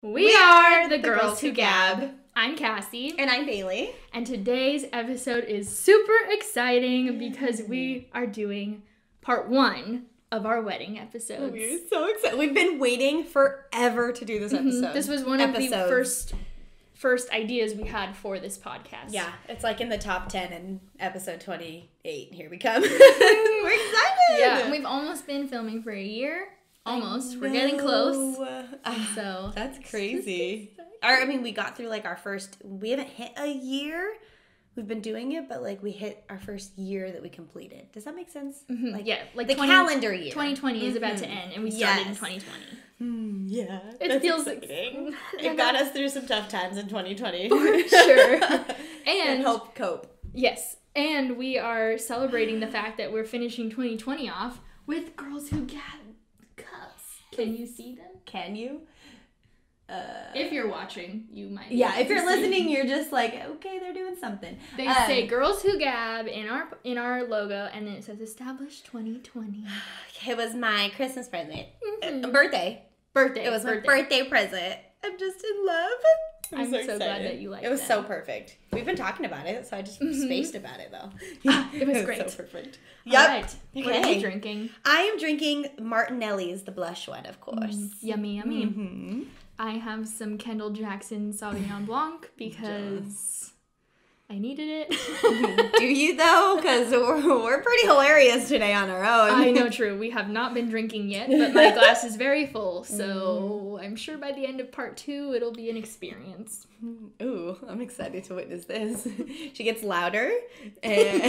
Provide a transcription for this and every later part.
We are the Girls Who Gab. I'm Kassie. And I'm Bayley. And today's episode is super exciting because we are doing part 1 of our wedding episodes. We're so excited. We've been waiting forever to do this episode. This was one of the first ideas we had for this podcast. Yeah, it's like in the top 10 in episode 28. Here we come. We're excited. Yeah, we've almost been filming for a year. Almost. We're getting close. So that's crazy. We got through like we haven't hit a year. We've been doing it, but like we hit our first year that we completed. Does that make sense? Mm-hmm. Like, yeah, like the calendar year. 2020 is about to end, and we started in 2020. Yeah, it feels exciting. It got us through some tough times in 2020. For sure. And help cope. Yes, and we are celebrating the fact that we're finishing 2020 off with Girls Who Gab cups. Can you see them? Can you? If you're watching, you might. Yeah, if you're listening, you're just like, okay, they're doing something. They say "Girls Who Gab" in our logo, and then it says "Established 2020." It was my Christmas present, birthday. It was my birthday present. I'm just in love. I'm so glad that you liked it. It was so perfect. We've been talking about it, so I just spaced about it though. It was great. So perfect. Yep. All right. Okay. What are you drinking? I am drinking Martinelli's, the blush one, of course. Yummy, yummy. Mm-hmm. I have some Kendall Jackson Sauvignon Blanc because I needed it. Do you though? Because we're pretty hilarious today on our own. I know, true. We have not been drinking yet, but my glass is very full, so I'm sure by the end of part 2 it'll be an experience. Ooh, I'm excited to witness this. She gets louder. And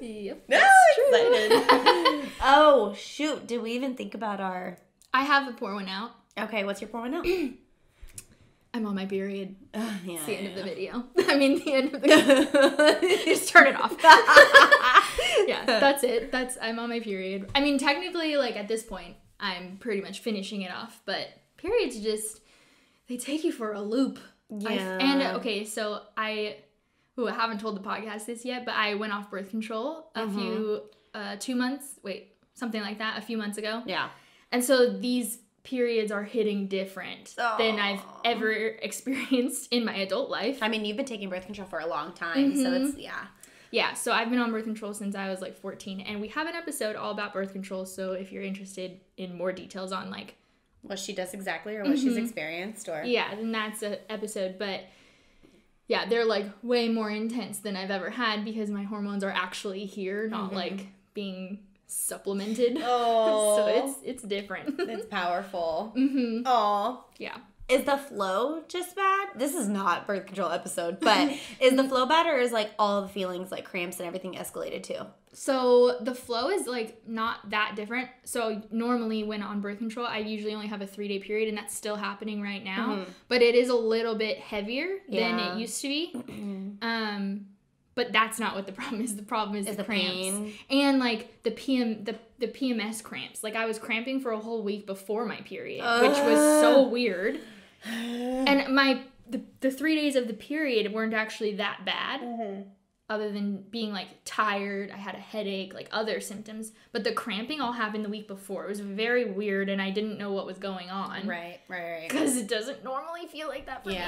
Yep. No, excited. Oh, shoot. Did we even think about our... I have a pour one out. Okay, what's your pour one out? I'm on my period. Yeah, it's the end of the video. I mean, the end of the... Just turn it off. Yeah, that's it. I'm on my period. I mean, technically, like, at this point, I'm pretty much finishing it off. But periods just... They take you for a loop. Yeah. Okay, so I haven't told the podcast this yet, but I went off birth control a few months months ago. Yeah. And so these periods are hitting different than I've ever experienced in my adult life. I mean, you've been taking birth control for a long time, so it's, yeah. Yeah, so I've been on birth control since I was like 14, and we have an episode all about birth control, so if you're interested in more details on like what she does exactly or what she's experienced or... Yeah, then that's an episode, but yeah, they're like way more intense than I've ever had because my hormones are actually here, not like being supplemented. Oh. So it's different. It's powerful. Oh. Yeah. Is the flow just bad? This is not birth control episode, but is the flow bad or is like all the feelings like cramps and everything escalated too? So the flow is like not that different. So normally when on birth control, I usually only have a 3-day period and that's still happening right now. But it is a little bit heavier than it used to be. But that's not what the problem is. The problem is the cramps. Pain. And like the PMS cramps. Like I was cramping for a whole week before my period, which was so weird. And the 3 days of the period weren't actually that bad. Other than being like tired, I had a headache, like other symptoms. But the cramping all happened the week before. It was very weird and I didn't know what was going on. Right. Because it doesn't normally feel like that for me.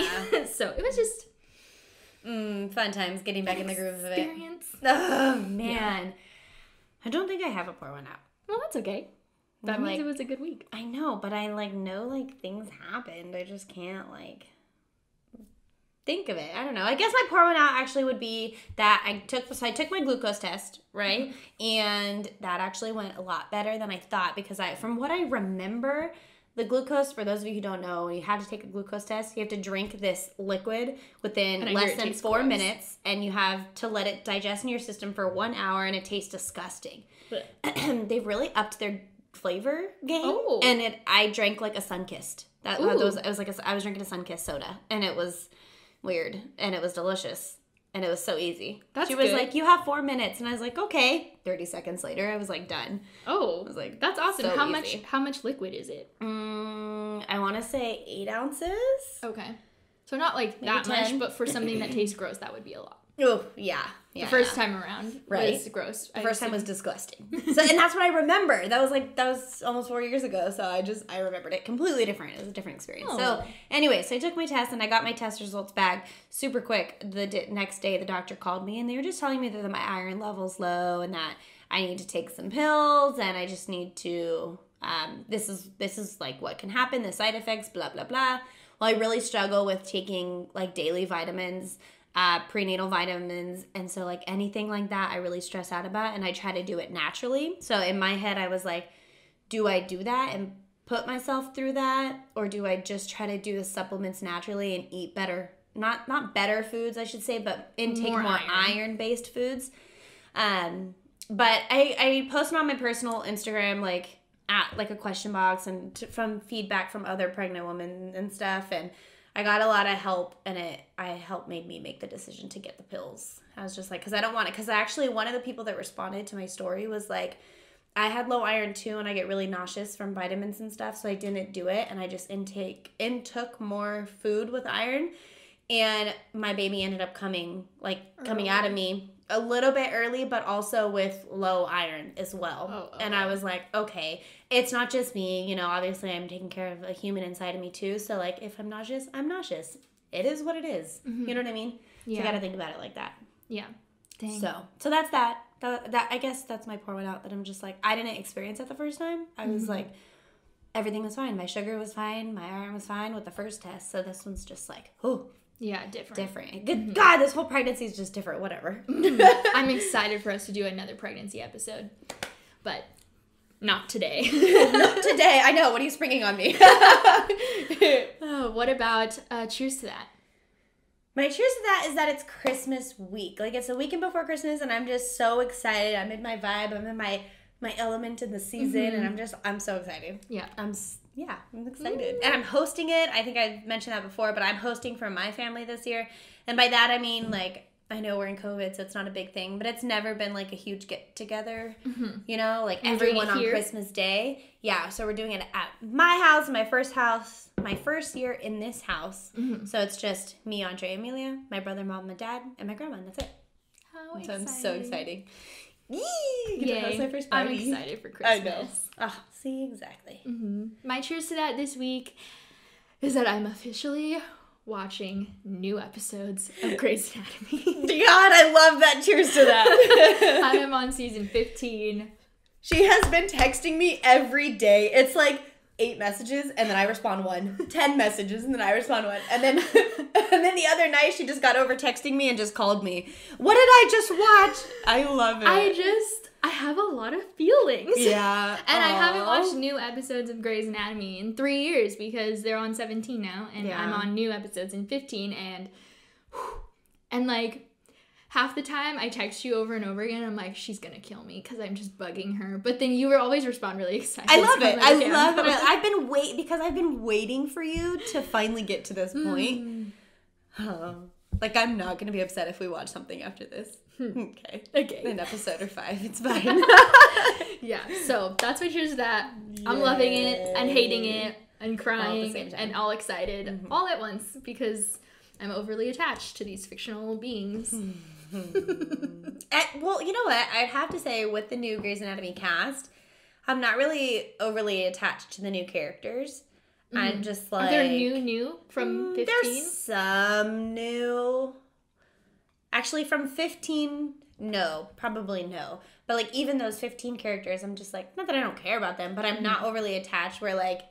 So it was just... fun times getting back in the groove of it. Experience. Oh, man. Yeah. I don't think I have a pour one out. Well, that's okay. That means it was a good week. I know, but I know things happened. I just can't think of it. I don't know. I guess my pour one out actually would be that I took my glucose test, right? And that actually went a lot better than I thought because from what I remember, the glucose, for those of you who don't know, you have to take a glucose test. You have to drink this liquid within less than 4 minutes, and you have to let it digest in your system for 1 hour, and it tastes disgusting. They've really upped their flavor game, and I drank like a Sunkist. I was drinking a Sunkist soda, and it was weird, and it was delicious. And it was so easy. She was like, you have 4 minutes. And I was like, okay. 30 seconds later, I was like, done. Oh. I was like, that's awesome. So How much liquid is it? I want to say 8 ounces. Okay. So not like maybe that 10. Much, but for something that tastes gross, that would be a lot. Oh, yeah. The first time around was gross. The first time was disgusting. So, and that's what I remember. That was almost 4 years ago. So I remembered it completely different. It was a different experience. Oh. So anyway, so I took my test and I got my test results back super quick. The next day, the doctor called me and they were just telling me that my iron level's low and that I need to take some pills and I just need to, this is like what can happen, the side effects, blah, blah, blah. Well, I really struggle with taking like daily vitamins, prenatal vitamins, and so like anything like that I really stress out about, and I try to do it naturally. So in my head I was like, do I do that and put myself through that, or do I just try to do the supplements naturally and eat better, not better foods I should say, but intake more iron based foods. But I posted on my personal Instagram like at like a question box and from feedback from other pregnant women and stuff, and I got a lot of help, and it made me make the decision to get the pills. I was just like, because I don't want it. Because actually, one of the people that responded to my story was like, I had low iron too, and I get really nauseous from vitamins and stuff, so I didn't do it, and I just intook more food with iron, and my baby ended up coming out of me a little bit early, but also with low iron as well. And I was like, okay, it's not just me, you know, obviously I'm taking care of a human inside of me too. So like, if I'm nauseous, I'm nauseous. It is what it is. Mm-hmm. You know what I mean? Yeah. So you got to think about it like that. Yeah. Dang. So that's that. That I guess that's my pour one out, that I'm just like, I didn't experience it the first time. I was like, everything was fine. My sugar was fine. My iron was fine with the first test. So this one's just like, oh. Yeah, different. Good God, this whole pregnancy is just different. Whatever. I'm excited for us to do another pregnancy episode, but not today. Not today. I know. What are you springing on me? What about cheers to that? My cheers to that is that it's Christmas week. Like, it's the weekend before Christmas, and I'm just so excited. I'm in my vibe. I'm in my element in the season, and I'm so excited. Yeah. I'm excited. And I'm hosting it. I think I've mentioned that before, but I'm hosting for my family this year. And by that, I mean, like, I know we're in COVID, so it's not a big thing, but it's never been, like, a huge get-together, you know? Like, everyone on Christmas Day. Yeah, so we're doing it at my house, my first year in this house. Mm-hmm. So it's just me, Andre, Amelia, my brother, mom, my dad, and my grandma, and that's it. How exciting. So I'm so excited. Yay. My first party. I'm excited for Christmas. I know. Oh, see, exactly. Mm-hmm. My cheers to that this week is that I'm officially watching new episodes of Grey's Anatomy. God, I love that. Cheers to that. I am on season 15. She has been texting me every day. It's like 8 messages, and then I respond 1. 10 messages, and then I respond 1. And then the other night, she just got over texting me and just called me. What did I just watch? I love it. I have a lot of feelings. Yeah. And I haven't watched new episodes of Grey's Anatomy in 3 years because they're on 17 now, and I'm on new episodes in 15, and like, half the time I text you over and over again, I'm like, she's gonna kill me because I'm just bugging her. But then you always respond really excited. I love it. Like, I love it. I've been waiting for you to finally get to this point. Like, I'm not gonna be upset if we watch something after this. Okay. An episode or 5. It's fine. Yeah. So that's my cheers to that. Yay. I'm loving it and hating it and crying and all excited all at once because I'm overly attached to these fictional beings. Well, you know what? I'd have to say with the new Grey's Anatomy cast, I'm not really overly attached to the new characters. I'm just like... Are there new from 15? There's some new... Actually, from 15, no. Probably no. But, like, even those 15 characters, I'm just like... Not that I don't care about them, but I'm not overly attached where, like...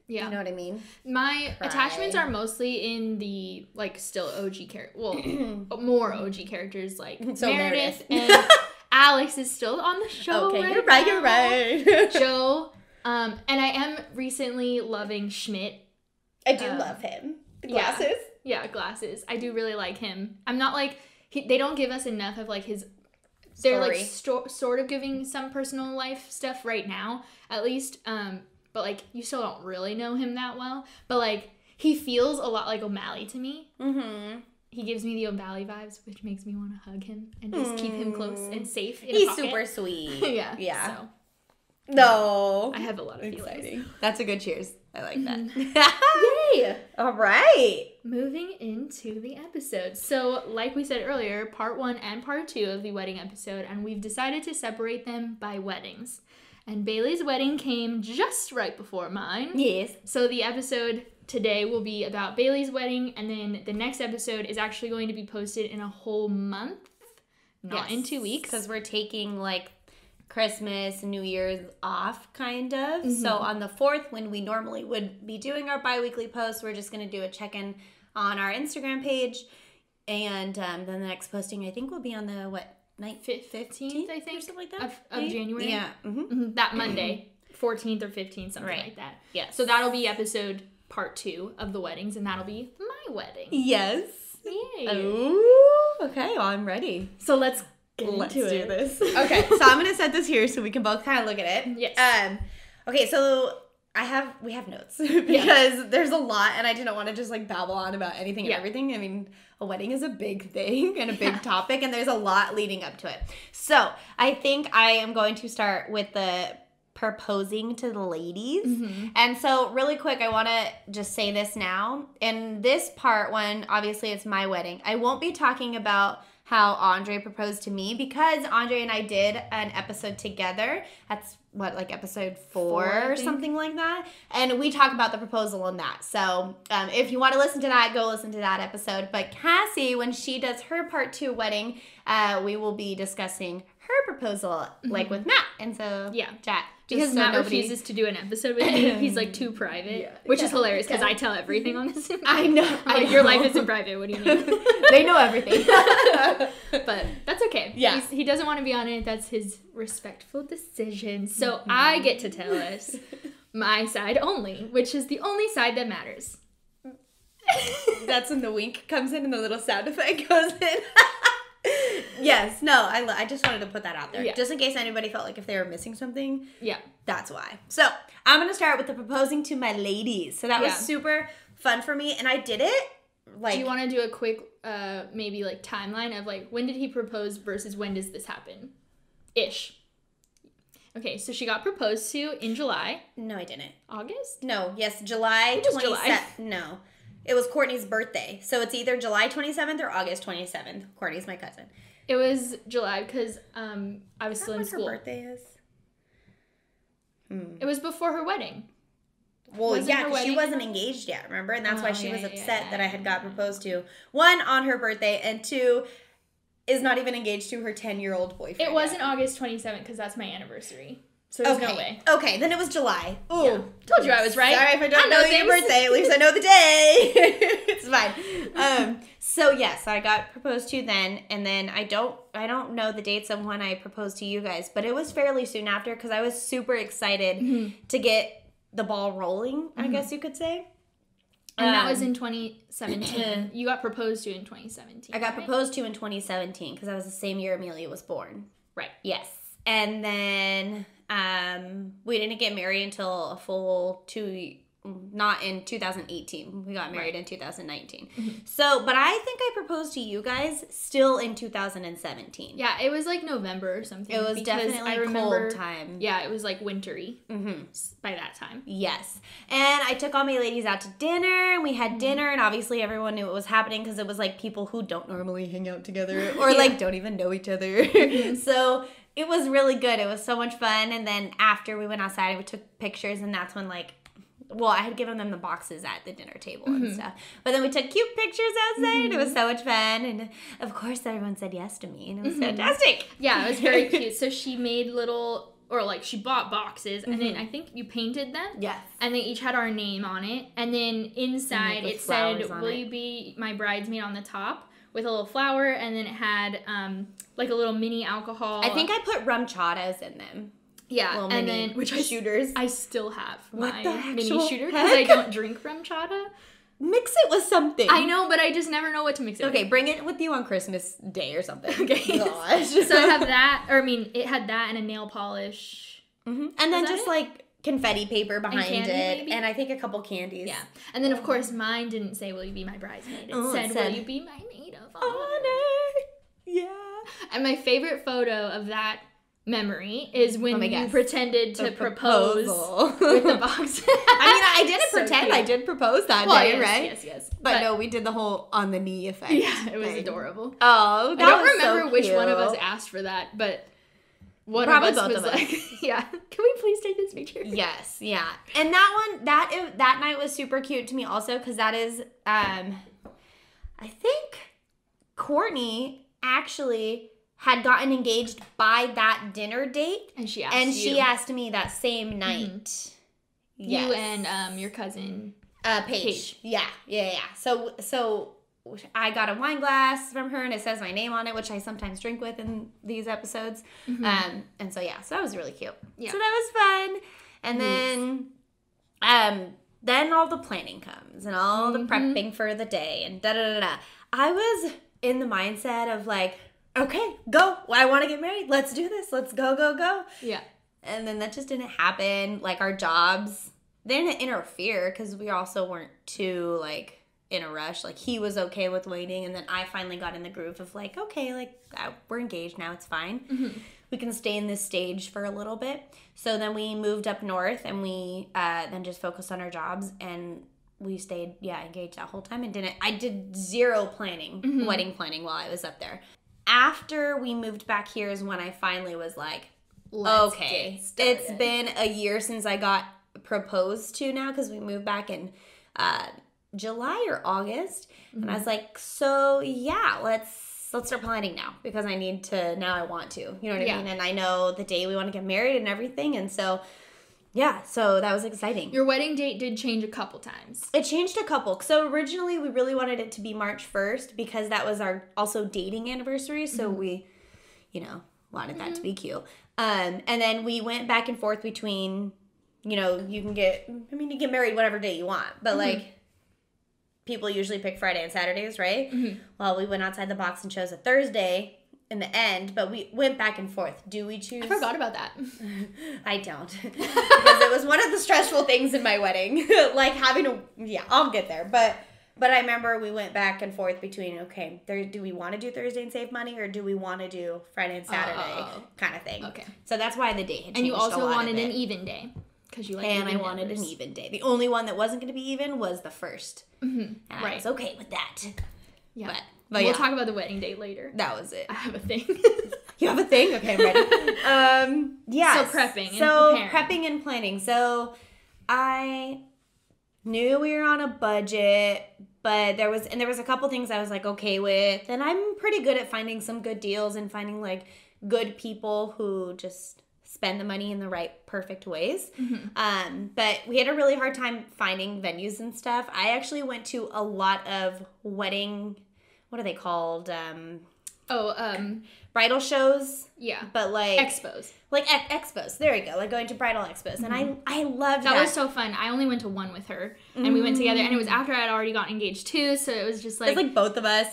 Yeah. You know what I mean? My attachments are mostly in the, like, still OG characters. Well, more OG characters, like Meredith and Alex is still on the show. Okay, you're right. Joe. And I am recently loving Schmidt. I do love him. The glasses. Yeah, glasses. I do really like him. I'm not like... they don't give us enough of, like, his... They're, like, sort of giving some personal life stuff right now, at least. But, like, you still don't really know him that well. But, like, he feels a lot like O'Malley to me. Mm-hmm. He gives me the O'Malley vibes, which makes me want to hug him and just keep him close and safe in a pocket. He's super sweet. Yeah. So, no. I have a lot of feelings. That's a good cheers. I like that. Yay! All right. Moving into the episode. So, like we said earlier, part 1 and part 2 of the wedding episode, and we've decided to separate them by weddings. And Bailey's wedding came just right before mine. Yes. So the episode today will be about Bailey's wedding, and then the next episode is actually going to be posted in a whole month, not in 2 weeks. Because we're taking, like, Christmas and New Year's off, kind of. Mm-hmm. So on the 4th, when we normally would be doing our bi-weekly posts, we're just going to do a check-in on our Instagram page. And then the next posting, I think, will be on the, 15th, I think. Or something like that? Of January. Yeah. Mm-hmm. That Monday. 14th or 15th, something like that. Yes. So that'll be episode part 2 of the weddings, and that'll be my wedding. Yes. Yay. Oh, okay. Well, I'm ready. So let's do it. this. Okay, so I'm gonna set this here so we can both kind of look at it. Yes. Okay, so we have notes because there's a lot, and I didn't want to just like babble on about anything and everything. I mean, a wedding is a big thing and a big topic, and there's a lot leading up to it. So I think I am going to start with the proposing to the ladies. Mm-hmm. And so really quick, I want to just say this now. In this part one, obviously it's my wedding. I won't be talking about how Andre proposed to me because Andre and I did an episode together. That's episode 4 or something like that. And we talk about the proposal on that. So if you want to listen to that, go listen to that episode. But Kassie, when she does her part 2 wedding, we will be discussing her proposal, like with Matt. And so, chat. Because Matt refuses to do an episode with me. He's like too private, which is hilarious because I tell everything on this. I know. Your life isn't private. What do you mean? They know everything. But that's okay. Yeah. He doesn't want to be on it. That's his respectful decision. So I get to tell us my side only, which is the only side that matters. That's when the wink comes in and the little sound effect goes in. Yes, no, I just wanted to put that out there. Yeah. Just in case anybody felt like if they were missing something. Yeah. That's why. So, I'm going to start with the proposing to my ladies. So, that was super fun for me, and I did it, like... Do you want to do a quick, maybe, like, timeline of, like, when did he propose versus when does this happen? Ish. Okay, so she got proposed to in July. No, I didn't. August? No, yes, July 27th. No. It was Courtney's birthday. So it's either July 27th or August 27th. Courtney's my cousin. It was July because I was still in school. Her birthday is? It was before her wedding. Well, yeah, because she wasn't engaged yet, remember? And that's why she was upset that I had got proposed to. 1, on her birthday, and 2, is not even engaged to her 10-year-old boyfriend. It wasn't August 27th because that's my anniversary. So there's no way. Okay, then it was July. Ooh. Yeah. Told you I was right. Sorry if I don't know your birthday. At least I know the day. It's fine. So yes, I got proposed to then, and then I don't know the dates of when I proposed to you guys, but it was fairly soon after because I was super excited to get the ball rolling, I guess you could say. And that was in 2017. You got proposed to in 2017. I got proposed to in 2017 because that was the same year Amelia was born. Right. Yes. And then we didn't get married until a full 2 not in 2018. We got married in 2019. So, but I think I proposed to you guys still in 2017. Yeah, it was like November or something. It was definitely cold time. Yeah, it was like wintry by that time. Yes. And I took all my ladies out to dinner, and we had dinner, and obviously everyone knew what was happening because it was like people who don't normally hang out together or like don't even know each other. So it was really good. It was so much fun. And then after we went outside, we took pictures, and that's when well, I had given them the boxes at the dinner table and stuff. But then we took cute pictures outside. It was so much fun. And, of course, everyone said yes to me. And it was fantastic. Yeah, it was very cute. So she made she bought boxes. And then I think you painted them. Yes. And they each had our name on it. And then inside it said, will you be my bridesmaid on the top? With a little flower. And then it had like a little mini alcohol. I think I put rum chatas in them. Yeah, and then shooters. I still have my mini shooter because I don't drink rum chata. Mix it with something. I know, but I just never know what to mix it with. Okay, bring it with you on Christmas Day or something. Okay. Gosh. So I have that, it had that and a nail polish. And then just like confetti paper behind candy, it. maybe? And I think a couple candies. Yeah. And then, of course, mine didn't say, will you be my bridesmaid? It said, will you be my maid of honor? Yeah. And my favorite photo of that memory is when you guess. pretended to propose with the box. I didn't pretend. Cute. I did propose that day, right? Yes. But no, we did the whole on the knee effect. Yeah, it was adorable. Oh, that I don't was remember so which cute. one of us asked for that, but one Probably of us both was of us. like, yeah, can we please take this picture? Yes, yeah. And that night was super cute to me also because that is, I think Courtney actually had gotten engaged by that dinner date. And she asked me that same night. Mm-hmm. Yes. You and your cousin Paige. Yeah. So I got a wine glass from her and it says my name on it, which I sometimes drink with in these episodes. Mm-hmm. And so that was really cute. Yeah. So that was fun. And then all the planning comes and all the prepping for the day and da-da-da-da. I was in the mindset of like, okay, go. I want to get married. Let's do this. Let's go. Yeah. And then that just didn't happen. Like our jobs, they didn't interfere because we also weren't too like in a rush. Like he was okay with waiting. And then I finally got in the groove of like, okay, like we're engaged now. It's fine. Mm-hmm. We can stay in this stage for a little bit. So then we moved up north and we then just focused on our jobs and we stayed, engaged that whole time and I did zero planning, wedding planning while I was up there. After we moved back here is when I finally was like, okay, it's been a year since I got proposed to now because we moved back in July or August. And I was like, so yeah, let's start planning now because I need to, now I want to, you know what I mean? And I know the day we want to get married and everything. And so, so that was exciting. Your wedding date did change a couple times. It changed a couple. So originally we really wanted it to be March 1st because that was our also dating anniversary. So we, wanted that to be cute. And then we went back and forth between, you can get married whatever day you want. But like people usually pick Friday and Saturdays, right? Mm-hmm. Well, we went outside the box and chose a Thursday in the end, but we went back and forth. Do we choose? I forgot about that. I don't. Because it was one of the stressful things in my wedding. Like having to, I'll get there. But I remember we went back and forth between, okay, do we want to do Thursday and save money or do we want to do Friday and Saturday kind of thing? Okay. So that's why the date had changed. And you also wanted an even day. Because you like and I wanted an even day. The only one that wasn't going to be even was the first. And I was okay with that. Yeah. But we'll talk about the wedding date later. That was it. I have a thing. You have a thing? Okay, I'm ready. So prepping and planning. So I knew we were on a budget, but there was a couple things I was like okay with. And I'm pretty good at finding some good deals and finding like good people who just spend the money in the right perfect ways. But we had a really hard time finding venues and stuff. I actually went to a lot of wedding, what are they called? Bridal shows. Yeah. But like expos. Like expos. There you go. Like going to bridal expos. And I loved that. That was so fun. I only went to one with her. And we went together. And it was after I had already gotten engaged too. So it was just like. It's like both of us.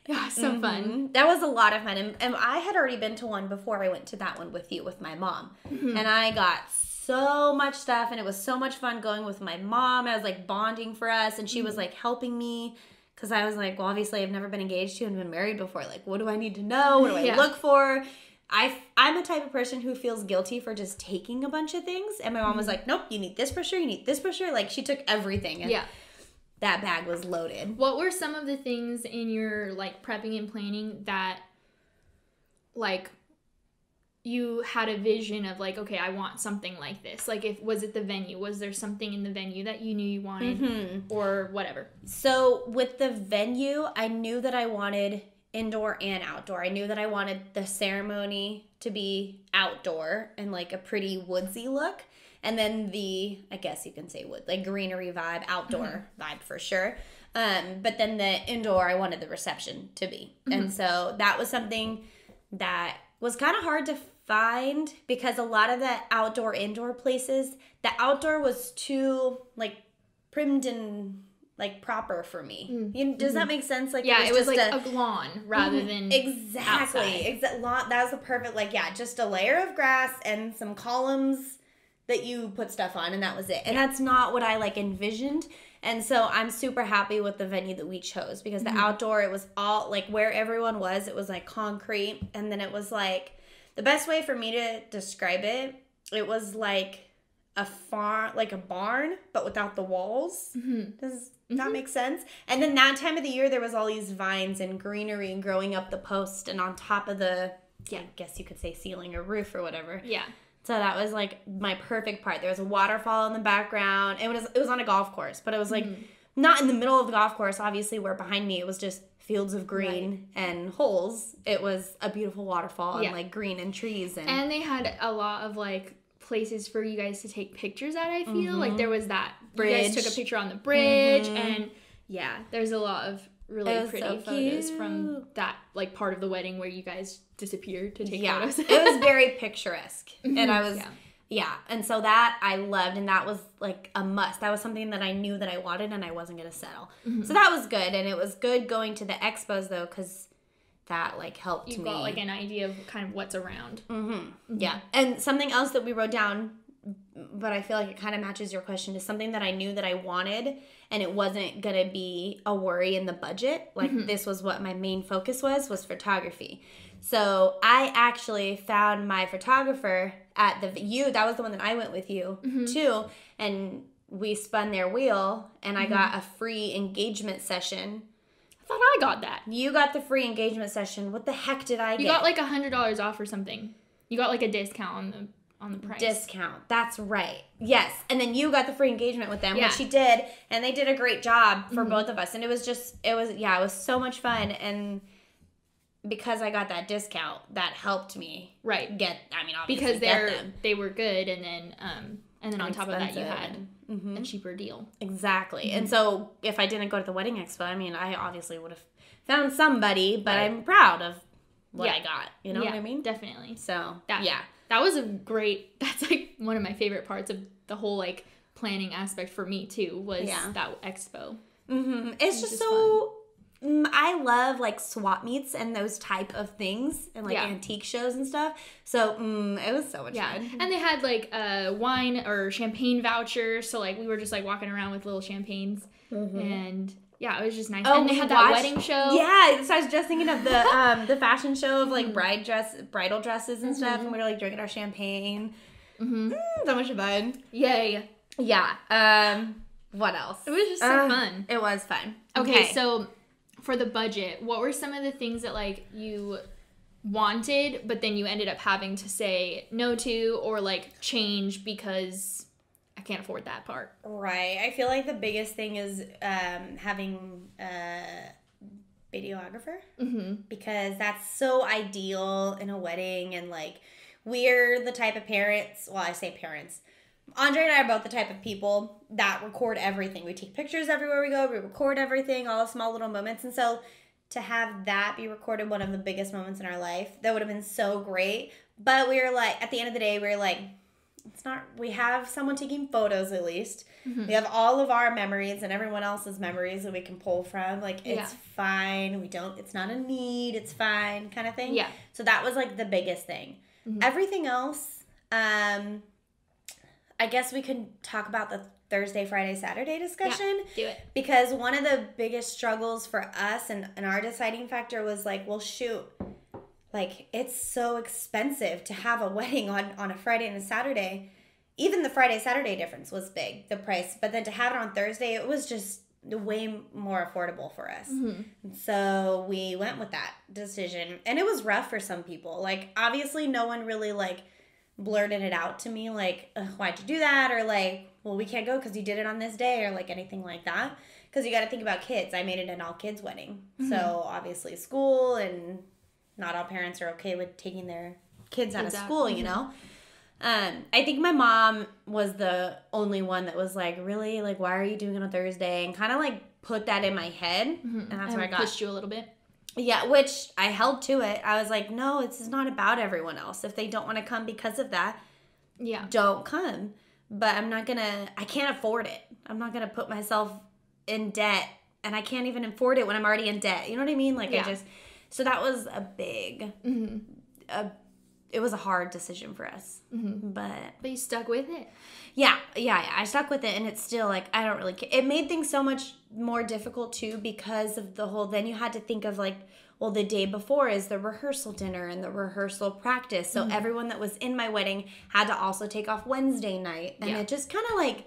Yeah, so fun. That was a lot of fun. And I had already been to one before I went to that one with you, with my mom. And I got so much stuff. And it was so much fun going with my mom. I was like bonding for us. And she was like helping me. Because I was like, well, obviously I've never been engaged to and been married before. Like, what do I need to know? What do I look for? I'm a type of person who feels guilty for just taking a bunch of things. And my mom was like, nope, you need this brochure. You need this brochure. Like, she took everything. And that bag was loaded. What were some of the things in your, like, prepping and planning that, like, you had a vision of, like, okay, I want something like this? Like, was it the venue? Was there something in the venue that you knew you wanted or whatever? So, with the venue, I knew that I wanted indoor and outdoor. I knew that I wanted the ceremony to be outdoor and, like, a pretty woodsy look. And then I guess you can say wood, like greenery vibe, outdoor vibe for sure. But then the indoor, I wanted the reception to be. And so that was something that was kind of hard to find because a lot of the indoor places, the outdoor was too like primed and like proper for me. Does that make sense? Like it was like a lawn rather than exactly. That was the perfect just a layer of grass and some columns that you put stuff on, and that was it. And that's not what I like envisioned. And so I'm super happy with the venue that we chose because the outdoor, it was all like where everyone was, it was like concrete, and then it was like The best way for me to describe it, it was like a barn, but without the walls. Does that make sense? And then that time of the year, there was all these vines and greenery and growing up the post and on top of the, I guess you could say ceiling or roof or whatever. Yeah. So that was like my perfect part. There was a waterfall in the background. It was on a golf course, but it was like not in the middle of the golf course, obviously, where behind me it was just fields of green and holes. It was a beautiful waterfall and like green and trees. And they had a lot of like places for you guys to take pictures at, I feel. Like there was that bridge. You guys took a picture on the bridge and there's a lot of really pretty photos from that like part of the wedding where you guys disappeared to take photos. It was very picturesque. And I was and so that I loved, and that was like a must. That was something that I knew that I wanted and I wasn't going to settle. So that was good, and it was good going to the expos though, because that like helped me. You got like an idea of kind of what's around. Yeah. And something else that we wrote down, but I feel like it kind of matches your question, is something that I knew that I wanted and it wasn't going to be a worry in the budget. Like this was what my main focus was photography. So I actually found my photographer at that was the one that I went with you too. And we spun their wheel and I got a free engagement session. I thought I got that. You got the free engagement session. What the heck did I get? You got like $100 off or something. You got like a discount on the price. Discount. That's right. Yes. And then you got the free engagement with them, which you did, and they did a great job for both of us. And it was so much fun. And because I got that discount, that helped me obviously because they were good, and then on top of that you had a cheaper deal. Exactly. And so if I didn't go to the wedding expo, I mean, I obviously would have found somebody, but I'm proud of what I got. You know what I mean? Definitely. So that was that's like one of my favorite parts of the whole like planning aspect for me too, was that expo. It's just so I love like swap meets and those type of things and like antique shows and stuff. So it was so much fun. And they had like wine or champagne vouchers. So like we were just like walking around with little champagnes and it was just nice. Oh, and they had that wedding show. Yeah, so I was just thinking of the fashion show of like bridal dresses and stuff, and we were like drinking our champagne. So much fun. Yay. Yeah. What else? It was just so fun. It was fun. Okay, so for the budget, what were some of the things that like you wanted, but then you ended up having to say no to or like change because I can't afford that part? Right. I feel like the biggest thing is having a videographer because that's so ideal in a wedding, and like we're the type of parents, well, I say parents, Andre and I are both the type of people that record everything. We take pictures everywhere we go. We record everything, all the small little moments. And so to have that be recorded, one of the biggest moments in our life, that would have been so great. But we were like, at the end of the day, we were like, we have someone taking photos at least. We have all of our memories and everyone else's memories that we can pull from. Like, it's fine. It's not a need. It's fine kind of thing. Yeah. So that was like the biggest thing. Everything else, I guess we could talk about the Thursday, Friday, Saturday discussion. Yeah, do it. Because one of the biggest struggles for us and our deciding factor was like, well, shoot, like it's so expensive to have a wedding on a Friday and a Saturday. Even the Friday, Saturday difference was big, the price. But then to have it on Thursday, it was just way more affordable for us. So we went with that decision. And it was rough for some people. Like, obviously, no one really like blurted it out to me like, why'd you do that, or like, well, we can't go because you did it on this day, or like anything like that, because you got to think about kids. I made it an all kids wedding, so obviously school, and not all parents are okay with taking their kids out of school, you know. I think my mom was the only one that was like, really, like, why are you doing it on Thursday, and kind of like put that in my head, and that's where I got pushed you a little bit. Yeah, which I held to it. I was like, no, this is not about everyone else. If they don't want to come because of that, don't come. But I can't afford it. I'm not going to put myself in debt, and I can't even afford it when I'm already in debt. You know what I mean? Like, so that was a big, it was a hard decision for us. But you stuck with it. Yeah, I stuck with it, and it's still, like, I don't really care. It made things so much more difficult, too, because of the whole, then you had to think of, like, well, the day before is the rehearsal dinner and the rehearsal practice. So everyone that was in my wedding had to also take off Wednesday night. And it just kind of like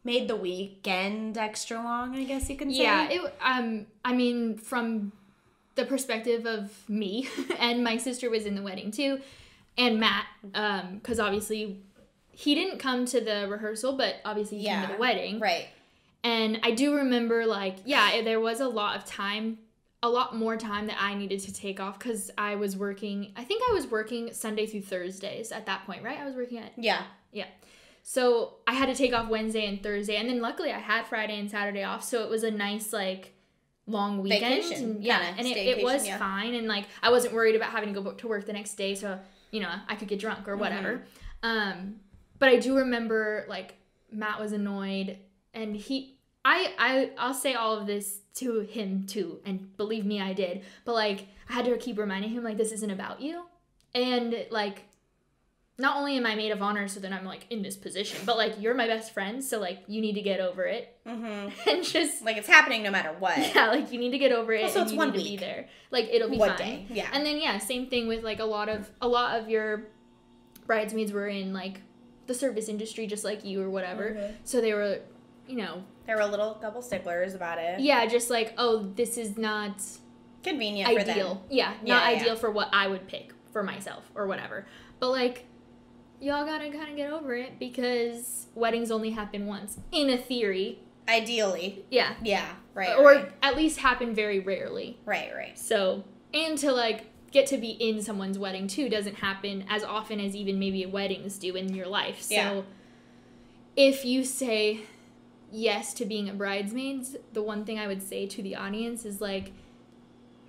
made the weekend extra long, I guess you can say. Yeah, I mean, from the perspective of me, and my sister was in the wedding too, and Matt, because obviously he didn't come to the rehearsal, but obviously he came to the wedding. Right. And I do remember, like, there was a lot more time that I needed to take off because I was working, I think I was working Sunday through Thursdays at that point, right? I was working at... Yeah. So I had to take off Wednesday and Thursday, and then luckily I had Friday and Saturday off, so it was a nice, like, long weekend. Vacation. And it was fine, and, like, I wasn't worried about having to go to work the next day, so, you know, I could get drunk or whatever. But I do remember, like, Matt was annoyed, and I'll say all of this to him, too, and believe me, I did, but, like, I had to keep reminding him, like, this isn't about you, and, like... Not only am I maid of honor, so then I'm, like, in this position, but, like, you're my best friend, so, like, you need to get over it. And just... Like, it's happening no matter what. Yeah, like, you need to get over it, also, and you need to be there. Like, it'll be fine. Day. Yeah. And then, same thing with, like, a lot of your bridesmaids were in, like, the service industry, just like you or whatever. So they were, you know... They were a little couple sticklers about it. Yeah, just like, oh, this is not... Convenient ideal. For them. Yeah, not ideal for what I would pick for myself or whatever. But, like... Y'all gotta kind of get over it because weddings only happen once, in a theory. Ideally. Yeah. Yeah, right. Or at least happen very rarely. Right. So, and to, like, get to be in someone's wedding, too, doesn't happen as often as even maybe weddings do in your life. So, if you say yes to being a bridesmaid, the one thing I would say to the audience is, like,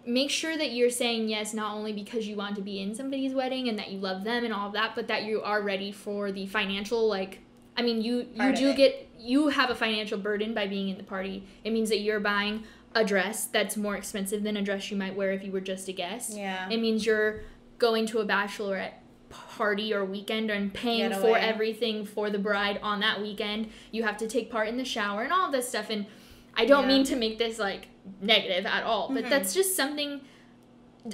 make sure that you're saying yes not only because you want to be in somebody's wedding and that you love them and all of that, but that you are ready for the financial, like, I mean, you have a financial burden by being in the party. It means that you're buying a dress that's more expensive than a dress you might wear if you were just a guest. Yeah. It means you're going to a bachelorette party or weekend and paying for everything for the bride on that weekend. You have to take part in the shower and all of this stuff. And I don't mean to make this, like, negative at all, but that's just something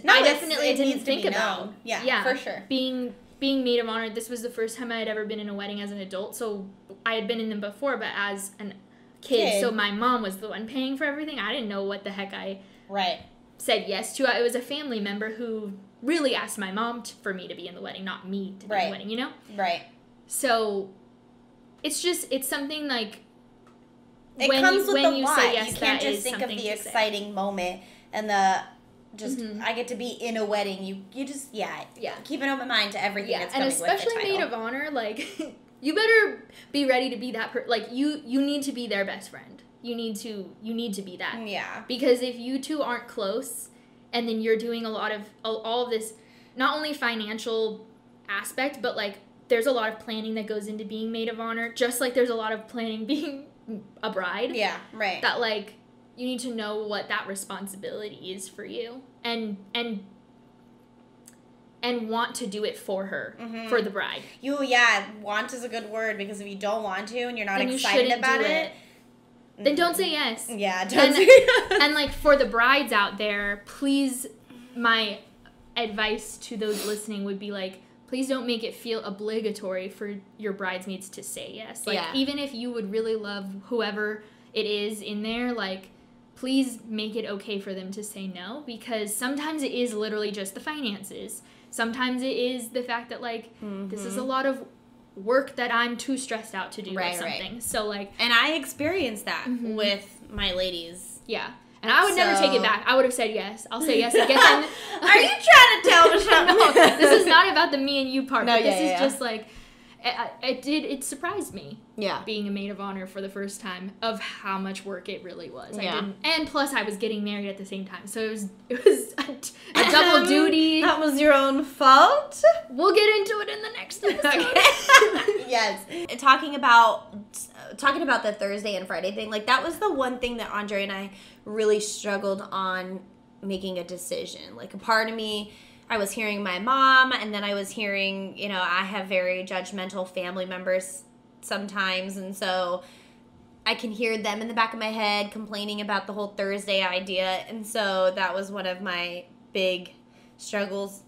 I definitely didn't think about. Yeah, for sure. Being maid of honor, this was the first time I had ever been in a wedding as an adult, so I had been in them before, but as a kid, so my mom was the one paying for everything. I didn't know what the heck I said yes to. It was a family member who really asked my mom for me to be in the wedding, not me to be in the wedding, you know? Right. So, it's something, like, it comes with the why. You can't just think of the exciting moment and the I get to be in a wedding. You just keep an open mind to everything that's coming with the title. And especially maid of honor, like you better be ready to be that like you need to be their best friend. You need to be that. Yeah. Because if you two aren't close and then you're doing all of this, not only financial aspect, but, like, there's a lot of planning that goes into being maid of honor, just like there's a lot of planning being a bride. Yeah, right. That, like, you need to know what that responsibility is for you and want to do it for her, for the bride. Want is a good word, because if you don't want to and you're not then excited about it, then don't say yes. Yeah, don't say yes. And, like, for the brides out there, please, my advice to those listening would be, like, please don't make it feel obligatory for your bridesmaids to say yes. Like, even if you would really love whoever it is in there, like, please make it okay for them to say no, because sometimes it is literally just the finances. Sometimes it is the fact that, like, this is a lot of work that I'm too stressed out to do or something. Right. So, like... And I experienced that with my ladies. Yeah. And I would never take it back. I would have said yes. I'll say yes again. Are you trying to tell me something? No, this is not about the me and you part. No, but this is just, like... It surprised me. Yeah. Being a maid of honor for the first time of how much work it really was. Yeah. And plus I was getting married at the same time. So it was a double duty. That was your own fault? We'll get into it in the next episode. Okay. Yes. Talking about the Thursday and Friday thing, like, that was the one thing that Andre and I really struggled on making a decision. Like, a part of me, I was hearing my mom, and then I was hearing, I have very judgmental family members sometimes, and so I can hear them in the back of my head complaining about the whole Thursday idea. And so that was one of my big struggles.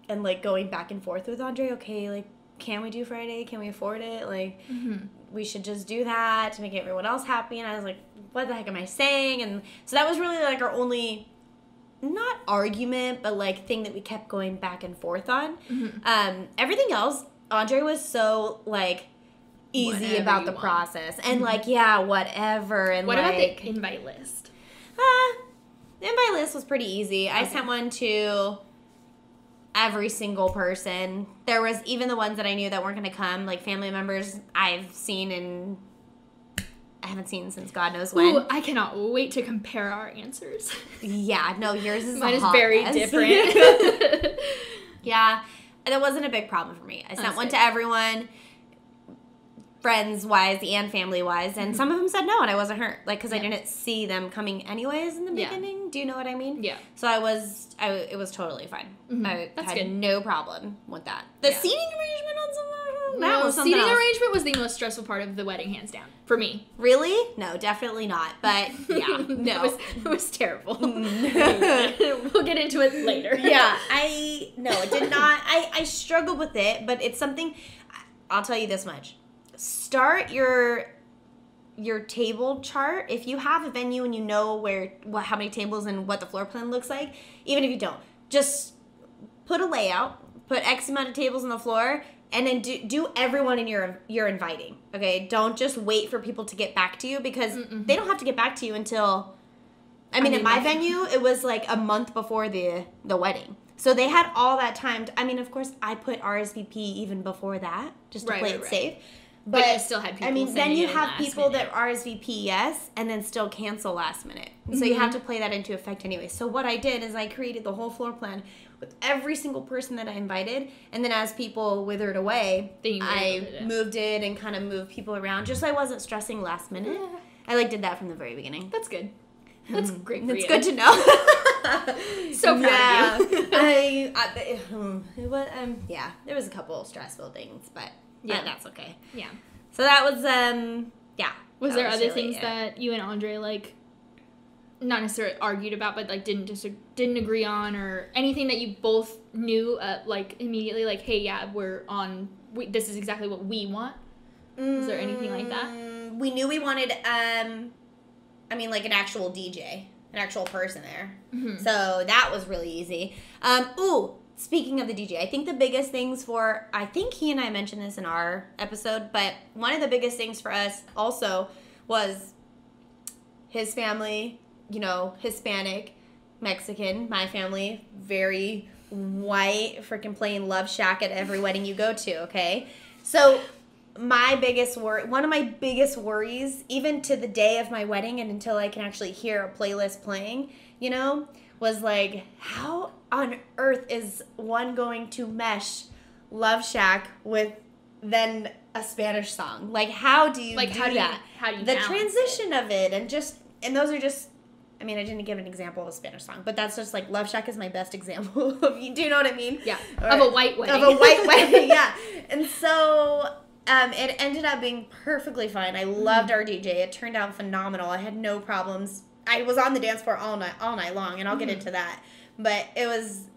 And, like, going back and forth with Andre, okay, like, can we do Friday? Can we afford it? Like, we should just do that to make everyone else happy. And I was like, what the heck am I saying? And so that was really, like, our only, not argument, but, like, thing that we kept going back and forth on. Everything else, Andre was so, like, easy Whatever about you the want. process. And, like, yeah, whatever. And What like, about the invite list? The invite list was pretty easy. I sent one to every single person. There was even the ones that I knew that weren't going to come, like family members I've seen and I haven't seen since God knows when. Ooh, I cannot wait to compare our answers. Yeah, no, yours is Mine a is hot very mess. different. Yeah, and it wasn't a big problem for me. I sent That's one good. to everyone, friends-wise and family-wise, and some of them said no, and I wasn't hurt, like, because I didn't see them coming anyways in the beginning. Do you know what I mean? Yeah. So it was totally fine. I That's had good. no problem with that. The seating arrangement on some that was something seating else. arrangement was the most stressful part of the wedding, hands down, for me. Really? No, definitely not. But yeah, no. It was terrible. We'll get into it later. Yeah, it did not. I struggled with it, but it's something. I'll tell you this much: start your table chart. If you have a venue and you know how many tables and what the floor plan looks like, even if you don't, just put a layout, put X amount of tables on the floor, and then do everyone in you're inviting. Okay, don't just wait for people to get back to you, because they don't have to get back to you until. I mean, at my venue, it was like a month before the wedding. So they had all that time. Of course, I put RSVP even before that, just to play it safe. But you still had people then you have last people minute. that RSVP yes, and then still cancel last minute. So you have to play that into effect anyway. So what I did is I created the whole floor plan with every single person that I invited. And then as people withered away, I moved it and kind of moved people around, just so I wasn't stressing last minute. I did that from the very beginning. That's good. That's great for you. It's good to know. So proud of you. There was a couple stressful things, but that's okay. Yeah. So that was, Was there other things that you and Andre, like, not necessarily argued about, but, like, didn't agree on, or anything that you both knew, like, immediately, like, hey, yeah, this is exactly what we want? Was there anything like that? We knew we wanted, like an actual DJ, an actual person there. So that was really easy. Speaking of the DJ, I think the biggest things I think he and I mentioned this in our episode, but one of the biggest things for us also was his family, Hispanic, Mexican, my family, very white, freaking playing Love Shack at every wedding you go to, okay? So one of my biggest worries, even to the day of my wedding and until I can actually hear a playlist playing, was like, how on earth is one going to mesh Love Shack with then a Spanish song? Like, how do you do that? How do you the balance transition of it, and those are just, I didn't give an example of a Spanish song, but that's just like, Love Shack is my best example of, do you know what I mean? Yeah, of a white wedding. Of a white wedding, yeah. And so it ended up being perfectly fine. I loved our DJ. It turned out phenomenal. I had no problems. I was on the dance floor all night long, and I'll get into that. But it was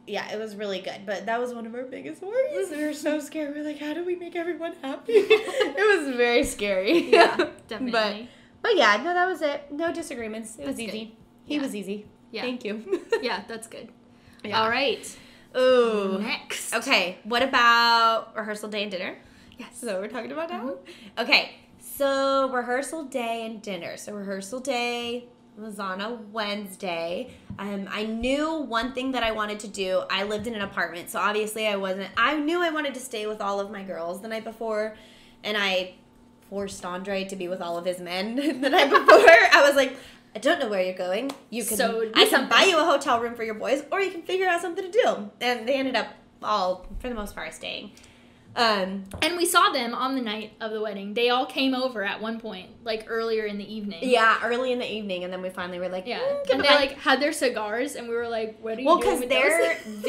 really good. But that was one of our biggest worries. We were so scared. We were like, how do we make everyone happy? It was very scary. Yeah, definitely. But yeah, no, that was it. No disagreements. It was easy. Good. He was easy. Yeah. Thank you. Yeah, that's good. Yeah. All right. Ooh. Next. Okay, what about rehearsal day and dinner? Yes. Is that what we're talking about now? Okay, so rehearsal day and dinner. So rehearsal day was on a Wednesday. I knew one thing that I wanted to do. I lived in an apartment, so obviously I knew I wanted to stay with all of my girls the night before, and I forced Andre to be with all of his men the night before. I was like, I don't know where you're going. I can buy you a hotel room for your boys, or you can figure out something to do. And they ended up all, for the most part, staying. And we saw them on the night of the wedding. They all came over at one point, like earlier in the evening. Yeah, early in the evening, and then we finally were like, and they like had their cigars, and we were like, "What are you doing with those?"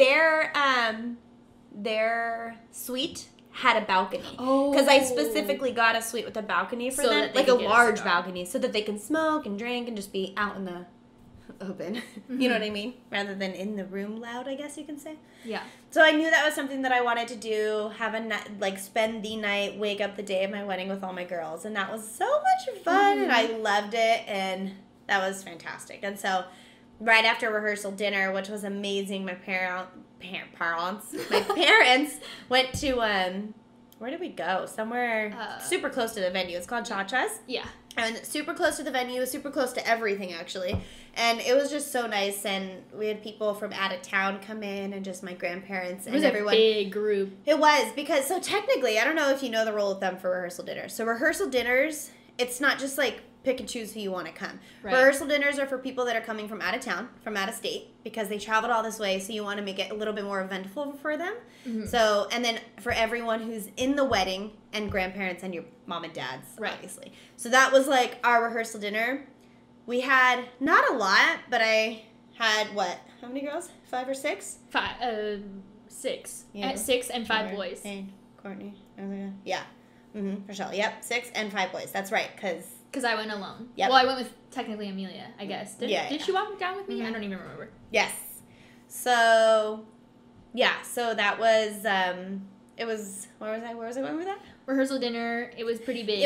their suite had a balcony. Because I specifically got a suite with a balcony for them. Like a large balcony. So that they can smoke and drink and just be out in the open. You know what I mean? Rather than in the room loud, I guess you can say. Yeah. So I knew that was something that I wanted to do. Have a night, like spend the night, wake up the day of my wedding with all my girls. And that was so much fun. And I loved it. And that was fantastic. And so right after rehearsal dinner, which was amazing, my parents went to, where did we go? Somewhere super close to the venue. It's called Cha-Cha's. Yeah. And super close to the venue, super close to everything, actually. And it was just so nice. And we had people from out of town come in and just my grandparents and everyone. It was a big group. It was, because, so technically, I don't know if you know the rule of thumb for rehearsal dinners. So rehearsal dinners, it's not just like pick and choose who you want to come. Right. Rehearsal dinners are for people that are coming from out of town, from out of state, because they traveled all this way, so you want to make it a little bit more eventful for them. So, and then for everyone who's in the wedding, and grandparents and your mom and dad's, obviously. So that was like our rehearsal dinner. We had not a lot, but I had, what, how many girls? 5 or 6? 6. Yeah. 6 and 5 boys. And Courtney. Yeah. Rochelle. Yep. 6 and 5 boys. That's right, because I went alone. Yep. Well, I went with technically Amelia, I guess. Did she walk down with me? I don't even remember. Yes. So, yeah. So that was, it was, where was I going with that? Rehearsal dinner. It was pretty big.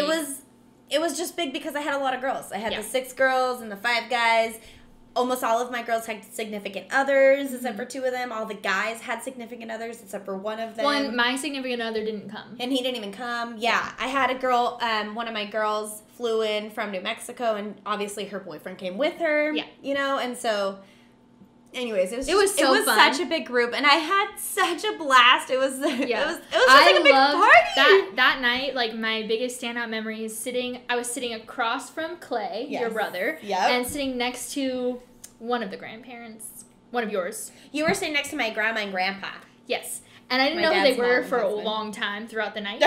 It was just big because I had a lot of girls. I had the 6 girls and the 5 guys. Almost all of my girls had significant others, except for 2 of them. All the guys had significant others, except for 1 of them. Well, my significant other didn't come. And he didn't even come. Yeah. I had a girl, one of my girls flew in from New Mexico, and obviously her boyfriend came with her. Yeah. You know, and so, anyways, it was fun. Such a big group, and I had such a blast. It was just like a big party. That night, like, my biggest standout memory is I was sitting across from Clay, your brother, and sitting next to one of the grandparents, one of yours. You were sitting next to my grandma and grandpa. Yes. And I didn't know who they were for a long time throughout the night.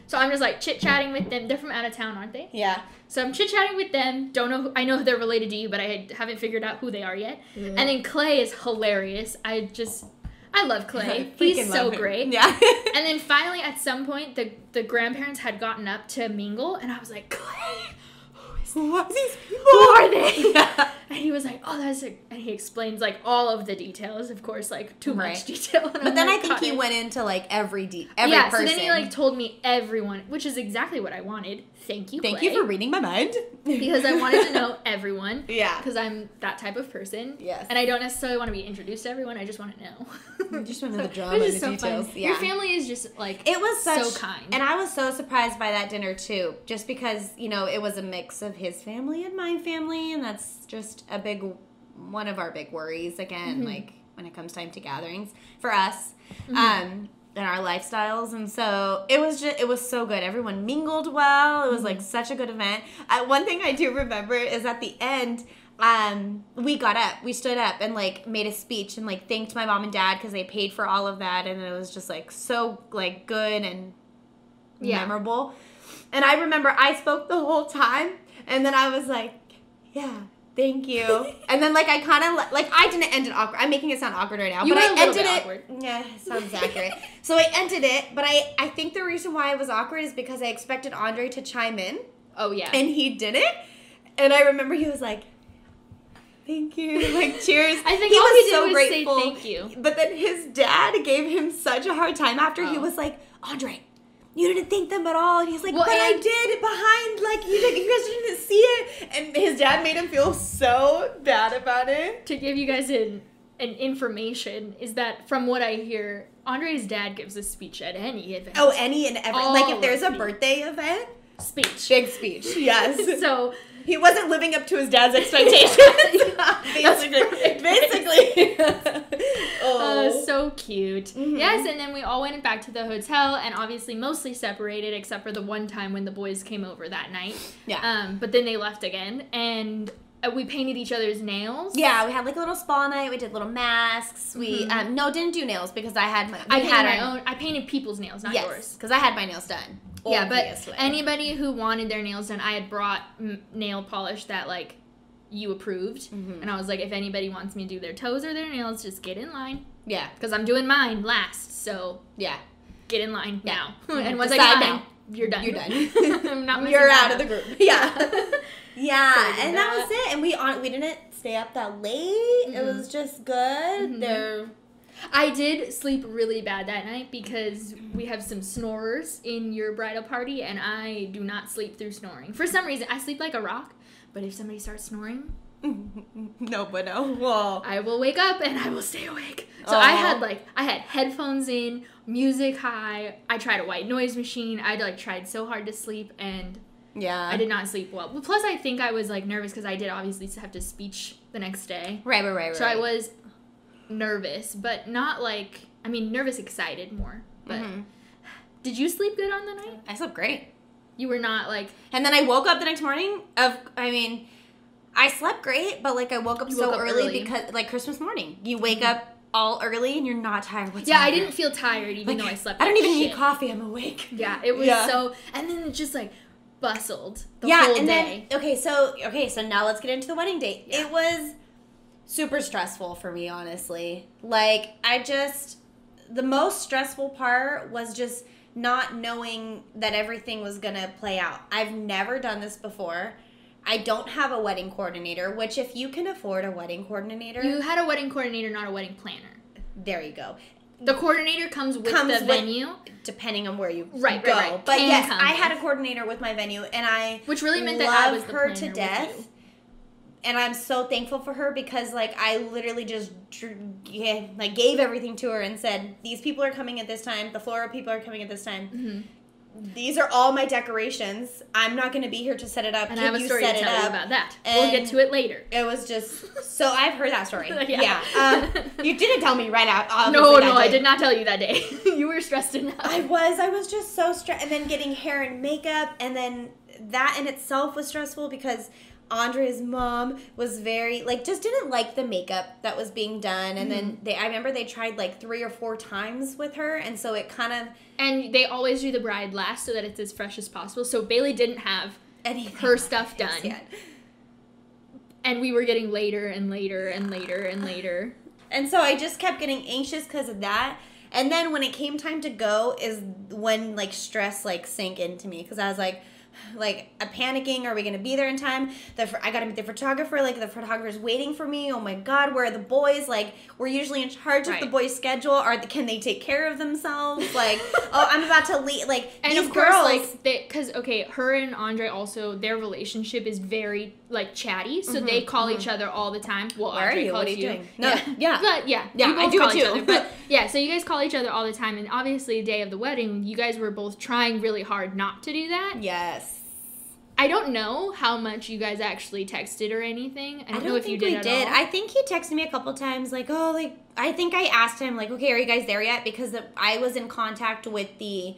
So I'm just like chit-chatting with them. They're from out of town, aren't they? Yeah. So I'm chit-chatting with them. I know they're related to you, but I haven't figured out who they are yet. And then Clay is hilarious. I love Clay. He's so great. Yeah. And then finally, at some point, the grandparents had gotten up to mingle, and I was like, Clay, who are these people? Who are they? And he was like, oh, that's it. And he explains, like, all of the details, of course, like, too much detail. But then I think he went into, like, every person. So then he, like, told me everyone, which is exactly what I wanted. Thank you, Clay. Thank you for reading my mind. Because I wanted to know everyone. Yeah. Because I'm that type of person. Yes. And I don't necessarily want to be introduced to everyone. I just want to know. You just want to know the drama and the details. Yeah. Your family is just, like, it was so kind. And I was so surprised by that dinner, too. Just because, you know, it was a mix of his family and my family. And that's just one of our big worries, again, like, when it comes time to gatherings for us. And our lifestyles, and so it was so good. Everyone mingled well. It was like such a good event. One thing I do remember is at the end, we stood up and like made a speech and like thanked my mom and dad because they paid for all of that, and it was just like so like good and memorable. And I remember I spoke the whole time, and then I was like, yeah. Thank you. And then, like, I kind of, like, I didn't end it awkward. I'm making it sound awkward right now. You but were I a little ended bit it. Awkward. Yeah, sounds accurate. So I ended it, but I think the reason why it was awkward is because I expected Andre to chime in. Oh, yeah. And he didn't. And I remember he was like, thank you. Like, cheers. I think he all was he did so was grateful. say thank you. But then his dad gave him such a hard time after. He was like, Andre, you didn't thank them at all. And he's like, but I did behind, like, you guys didn't see it. And his dad made him feel so bad about it. To give you guys an information, is that from what I hear, Andre's dad gives a speech at any event. Oh, any and every. Like, if there's a birthday event. Speech. Big speech, yes. So he wasn't living up to his dad's expectations. Basically. So cute. Yes, and then we all went back to the hotel, and obviously mostly separated, except for the one time when the boys came over that night. Yeah. But then they left again, and we painted each other's nails. Yeah, we had like a little spa night. We did little masks. We didn't do nails because I had my. I painted people's nails, not yours. Because I had my nails done. Yeah, but anybody who wanted their nails done, I had brought nail polish that, like, you approved. And I was like, if anybody wants me to do their toes or their nails, just get in line. Yeah. Because I'm doing mine last, so. Yeah. get in line now. Mm-hmm. And once I get in line, you're done. You're done. I'm not You're out of the group. Yeah. Yeah, So and that was it. And we didn't stay up that late. It was just good. I did sleep really bad that night because we have some snorers in your bridal party, and I do not sleep through snoring. For some reason, I sleep like a rock, but if somebody starts snoring, no. Whoa. I will wake up and I will stay awake. So I had headphones in, music high. I tried a white noise machine. I tried so hard to sleep, and I did not sleep well. Plus, I think I was nervous because I did obviously have to speech the next day. Right. So I was nervous, but not nervous, excited more. But did you sleep good on the night? I slept great. You were not And then I woke up the next morning I slept great, but I woke up so early because Christmas morning. You wake up all early and you're not tired whatsoever. Yeah, I didn't feel tired even though I slept. I don't even need coffee. I'm awake. Yeah, it was so. And then it just bustled the whole day. Then, so now let's get into the wedding date. Yeah. It was super stressful for me, honestly. The most stressful part was just not knowing that everything was gonna play out. I've never done this before. I don't have a wedding coordinator, which if you can afford a wedding coordinator... You had a wedding coordinator, not a wedding planner. There you go. The coordinator comes with the venue. Depending on where you go. Right. But yes, I had a coordinator with my venue, and I which really meant that I was the her planner to death. with you. And I'm so thankful for her because, I literally just gave everything to her and said, these people are coming at this time. The floral people are coming at this time. Mm-hmm. These are all my decorations. I'm not going to be here to set it up. And I have a story to tell you about that. We'll get to it later. It was just... So I've heard that story. Yeah. You didn't tell me right out. No, I did not tell you that day. You were stressed enough. I was just so stressed. And then getting hair and makeup. And then that in itself was stressful because... Andrea's mom was very, just didn't like the makeup that was being done. And then I remember they tried 3 or 4 times with her. And so it kind of... And they always do the bride last so that it's as fresh as possible. So Bayley didn't have her stuff done. Yet. And we were getting later and later and later and later. And so I just kept getting anxious because of that. And then when it came time to go is when, stress, sank into me. Because I was I'm panicking. Are we going to be there in time? I got to meet the photographer. The photographer's waiting for me. Oh, my God. Where are the boys? We're usually in charge of the boys' schedule. Can they take care of themselves? I'm about to leave. And these of course, girls. Because, her and Andre also, their relationship is very, chatty. So they call each other all the time. Well, Where Andre are you? calls What are you doing? No. Yeah. But, yeah, I do it too. Other, but, yeah, so you guys call each other all the time. And obviously, the day of the wedding, you guys were both trying really hard not to do that. Yes. I don't know how much you guys actually texted or anything. I don't know if you did at all. I think he texted me a couple times, I think I asked him, okay, are you guys there yet? Because I was in contact with I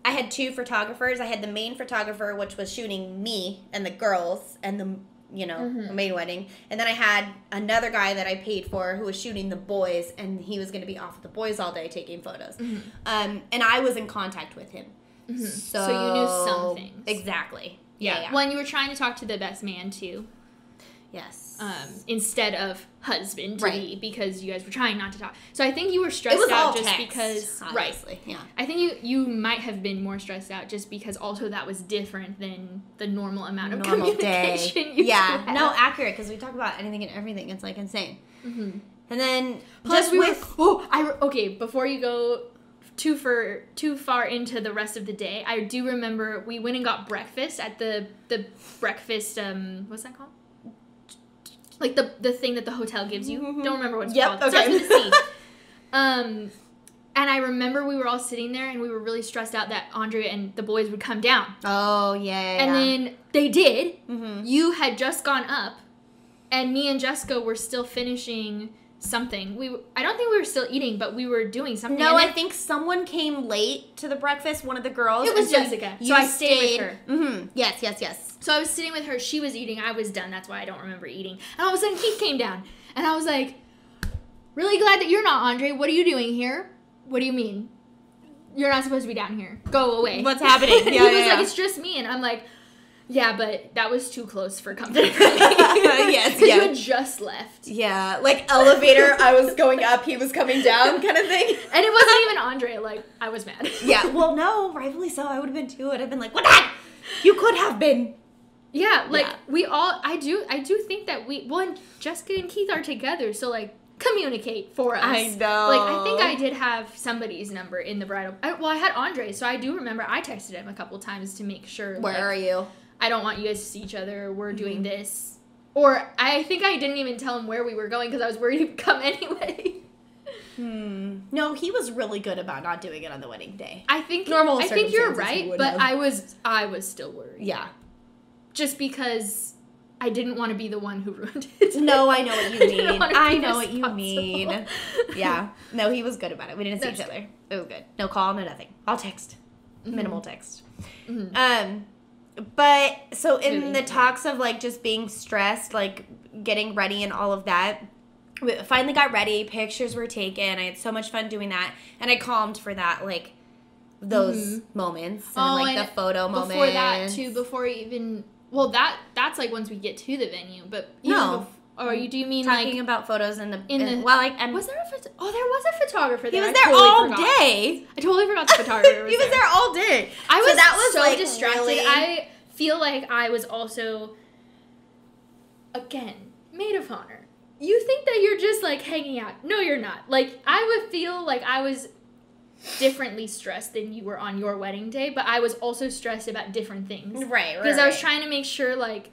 had 2 photographers. I had the main photographer, which was shooting me and the girls and the main wedding. And then I had another guy that I paid for who was shooting the boys, and he was going to be off with the boys all day taking photos. Mm-hmm. And I was in contact with him. Mm-hmm. So you knew some things. Exactly. Yeah. When you were trying to talk to the best man, too. Yes. Instead of husband to be, because you guys were trying not to talk. So I think you were stressed out just because... Honestly. Right. Yeah. I think you might have been more stressed out just because also that was different than the normal amount of communication you have. No, accurate, because we talk about anything and everything. It's, insane. Mm-hmm. And then... Plus before you go... Too far into the rest of the day, I do remember we went and got breakfast at the breakfast what's that called? The thing that the hotel gives you. Mm-hmm. Don't remember what it's called. Okay. Starts with a C. And I remember we were all sitting there and we were really stressed out that Andrea and the boys would come down. Oh yeah. And then they did. Mm-hmm. You had just gone up, and me and Jessica were still finishing something. I don't think we were still eating, but we were doing something. No, I think someone came late to the breakfast, one of the girls. It was Jessica. So I stayed with her. Mm-hmm. Yes. So I was sitting with her. She was eating. I was done. That's why I don't remember eating. And all of a sudden, Keith came down. And I was like, really glad that you're not, Andre. What are you doing here? What do you mean? You're not supposed to be down here. Go away. What's happening? He was like, it's just me. And I'm like, Yeah, but that was too close for comfort for me. Yes, yeah. You had just left. Yeah, like elevator, I was going up, he was coming down kind of thing. And it wasn't even Andre, like, I was mad. Yeah, well, no, rightfully so. I would have been too. I'd have been like, what the heck? You could have been. Yeah, like, we all, I do think that and Jessica and Keith are together, so, like, communicate for us. I know. Like, I think I did have somebody's number in the bridal. I had Andre, so I do remember I texted him a couple times to make sure. Where are you? I don't want you guys to see each other. We're doing this. Or I think I didn't even tell him where we were going because I was worried he'd come anyway. No, he was really good about not doing it on the wedding day. I think Normal I think you're circumstances, right, but I was still worried. Yeah. Just because I didn't want to be the one who ruined it. No, I know what you mean. I know what you responsible. mean. Yeah. No, he was good about it. We didn't see each other. It was good. No call, no nothing. All text. Minimal text. But so in the talks of like just being stressed, like getting ready and all of that, we finally got ready. Pictures were taken. I had so much fun doing that, and I calmed for that, like those moments and like the photo moments. Before that too, before even that's like once we get to the venue, but no. Do you mean talking like about photos in the was there a photographer there? He was there all day. I totally forgot the photographer. He was there all day. That was so like distracted. really... I feel like I was also again maid of honor. You think that you're just like hanging out. No, you're not. Like I would feel like I was differently stressed than you were on your wedding day, but I was also stressed about different things. Right. Because I was trying to make sure like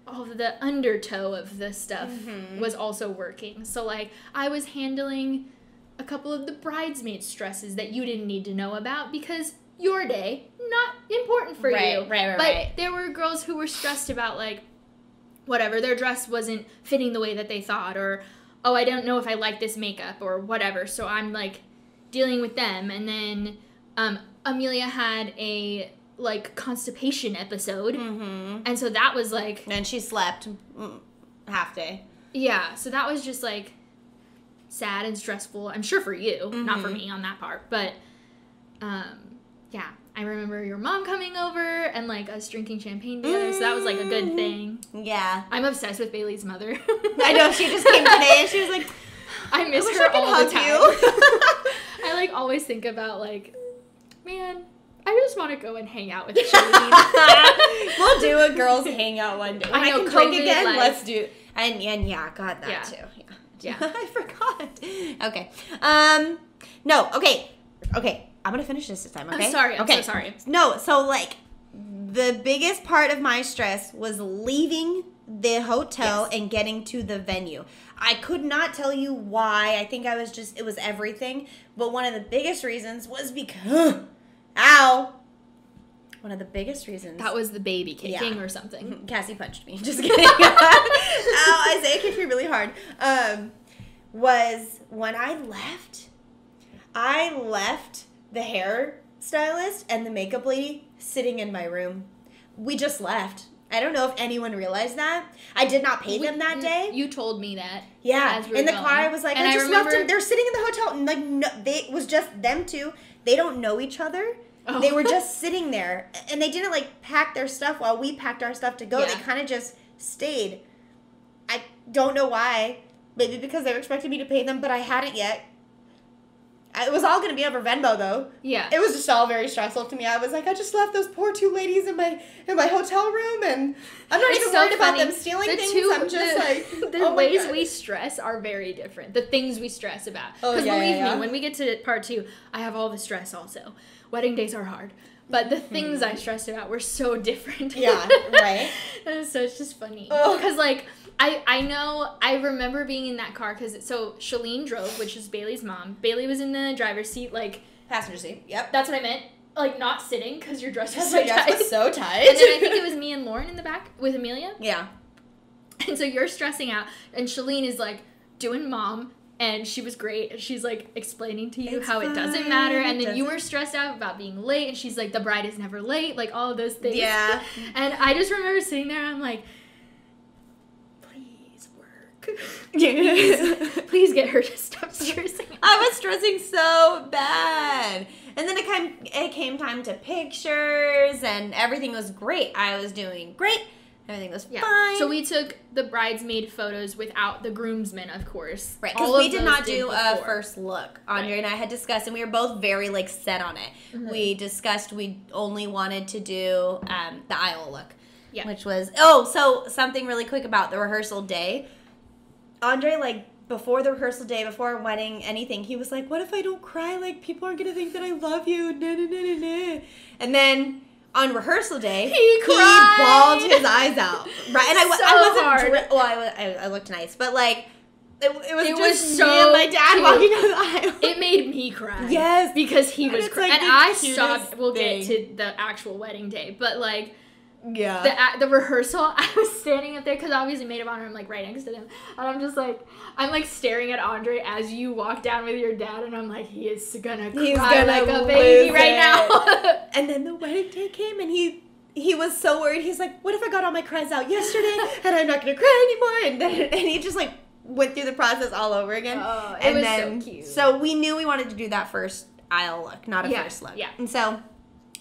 all of the undertow of the stuff was also working. So, like, I was handling a couple of the bridesmaid stresses that you didn't need to know about because your day, not important for you. Right. But there were girls who were stressed about, like, whatever, their dress wasn't fitting the way that they thought, or, oh, I don't know if I like this makeup, or whatever. So I'm, like, dealing with them. And then Amelia had a like constipation episode, and so that was like, and she slept half day. Yeah, so that was just like sad and stressful. I'm sure for you, not for me on that part, but yeah, I remember your mom coming over and like us drinking champagne together, so that was like a good thing. Yeah, I'm obsessed with Bailey's mother. I know, she just came today and she was like, I miss her all the time. I like always think about like, man, I just want to go and hang out with Shalene. We'll do a girls hangout one day. When I can drink again, let's do. And yeah, God, that too. Yeah. I forgot. Okay. No. Okay. I'm gonna finish this time. Okay. I'm sorry. I'm so sorry. No. So like, the biggest part of my stress was leaving the hotel and getting to the venue. I could not tell you why. I think it was everything. But one of the biggest reasons was because. Ow! One of the biggest reasons. That was the baby kicking or something. Cassie punched me. Just kidding. Ow, Isaiah kicked me really hard. Was when I left the hairstylist and the makeup lady sitting in my room. We just left. I don't know if anyone realized that. I did not pay them that day. You told me that. Yeah. In the car, I was like, I just left them. They're sitting in the hotel. And like, no, it was just them two. They don't know each other. Oh. They were just sitting there. And they didn't, like, pack their stuff while we packed our stuff to go. Yeah. They kind of just stayed. I don't know why. Maybe because they were expecting me to pay them, but I hadn't yet. It was all going to be over Venmo, though. Yeah. It was just all very stressful to me. I was like, I just left those poor two ladies in my hotel room, and I'm not even worried about them stealing things. I'm just like, the ways we stress are very different. The things we stress about. Because believe me, when we get to part 2, I have all the stress also. Wedding days are hard. But the things I stressed about were so different. Yeah, right? So it's just funny. Because, like, I know, I remember being in that car, because, so Shalene drove, which is Bailey's mom. Bailey was in the driver's seat, like. Passenger seat, yep. That's what I meant. Like, not sitting, because your dress was so tight. Was so tight. And then I think it was me and Lauren in the back with Amelia. Yeah. And so you're stressing out, and Shalene is, like, doing mom. And she was great. And she's, like, explaining to you how it doesn't matter. And then you were stressed out about being late. And she's like, the bride is never late. Like, all of those things. Yeah. And I just remember sitting there. And I'm like, please work. Please get her to stop stressing. I was stressing so bad. And then it came time to pictures, and everything was great. I was doing great. Everything was fine. So we took the bridesmaid photos without the groomsmen, of course. Right, because we did not do a first look. Andre and I had discussed, and we were both very, like, set on it. Mm-hmm. We discussed we only wanted to do the aisle look. Yeah. Which was, so something really quick about the rehearsal day. Andre, like, before the rehearsal day, before our wedding, anything, he was like, what if I don't cry? Like, people aren't going to think that I love you. And then on rehearsal day, he bawled his eyes out. Right? And I looked nice, but, like, it was so me and my dad walking down the aisle. It made me cry. Yes. Because he was crying. Like, and I sobbed. We'll get to the actual wedding day, but, like, yeah. The rehearsal, I was standing up there because obviously maid of honor, I'm like right next to them, and I'm just like, I'm like staring at Andre as you walk down with your dad, and I'm like, he is gonna cry like a baby right now. And then the wedding day came, and he was so worried. He's like, what if I got all my cries out yesterday and I'm not gonna cry anymore? And he just like went through the process all over again. Oh, it was so cute. So we knew we wanted to do that first aisle look, not a first look. Yeah. And so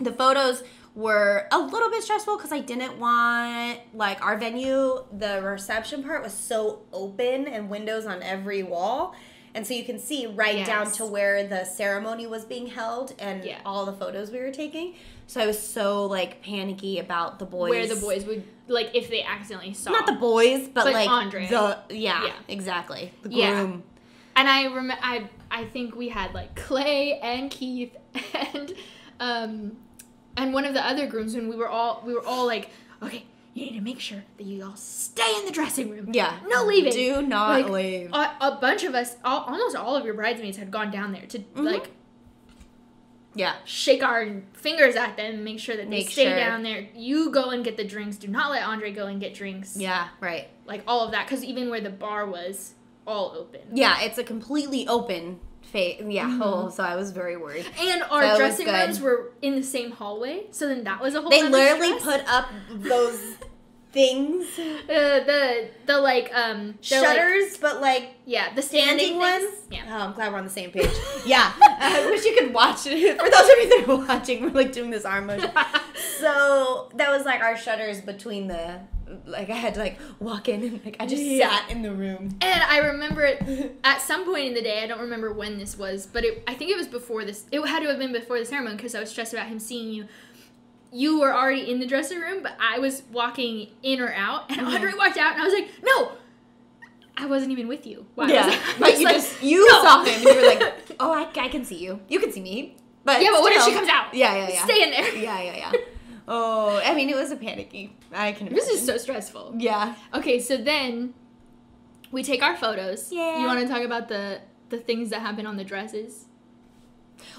the photos were a little bit stressful because I didn't want, like, our venue, the reception part was so open and windows on every wall. And so you can see right down to where the ceremony was being held and all the photos we were taking. So I was so, like, panicky about the boys. Where the boys would, like, if they accidentally saw. Not the boys, but like, Andre. Exactly. The groom. And I remember, I think we had, like, Clay and Keith and one of the other grooms, when we were all like, okay, you need to make sure that you all stay in the dressing room. Yeah. No leaving. Do not leave. A bunch of us, almost all of your bridesmaids had gone down there to, like, shake our fingers at them and make sure that they stay down there. You go and get the drinks. Do not let Andre go and get drinks. Yeah, right. Like, all of that, because even where the bar was, all open. Yeah, it's a completely open so I was very worried. And our dressing rooms were in the same hallway, so then that was a whole They literally put up those things. The like shutters, but like the standing ones. Yeah. Oh, I'm glad we're on the same page. Yeah. I wish you could watch it. For those of you that are watching, we're like doing this arm motion. So that was like our shutters between the, like, I had to like walk in and like I just sat in the room. And I remember at some point in the day, I don't remember when this was, but I think it was before this. It had to have been before the ceremony because I was stressed about him seeing you. You were already in the dressing room, but I was walking in or out, and Andre walked out, and I was like, no, I wasn't even with you. Why but you saw him, and you were like, oh, I can see you. You can see me. But yeah, but what if she comes out? Yeah. Stay in there. Yeah. Oh, I mean, it was a panicky. I can imagine. This is so stressful. Yeah. Okay, so then we take our photos. Yeah. You want to talk about the things that happen on the dresses?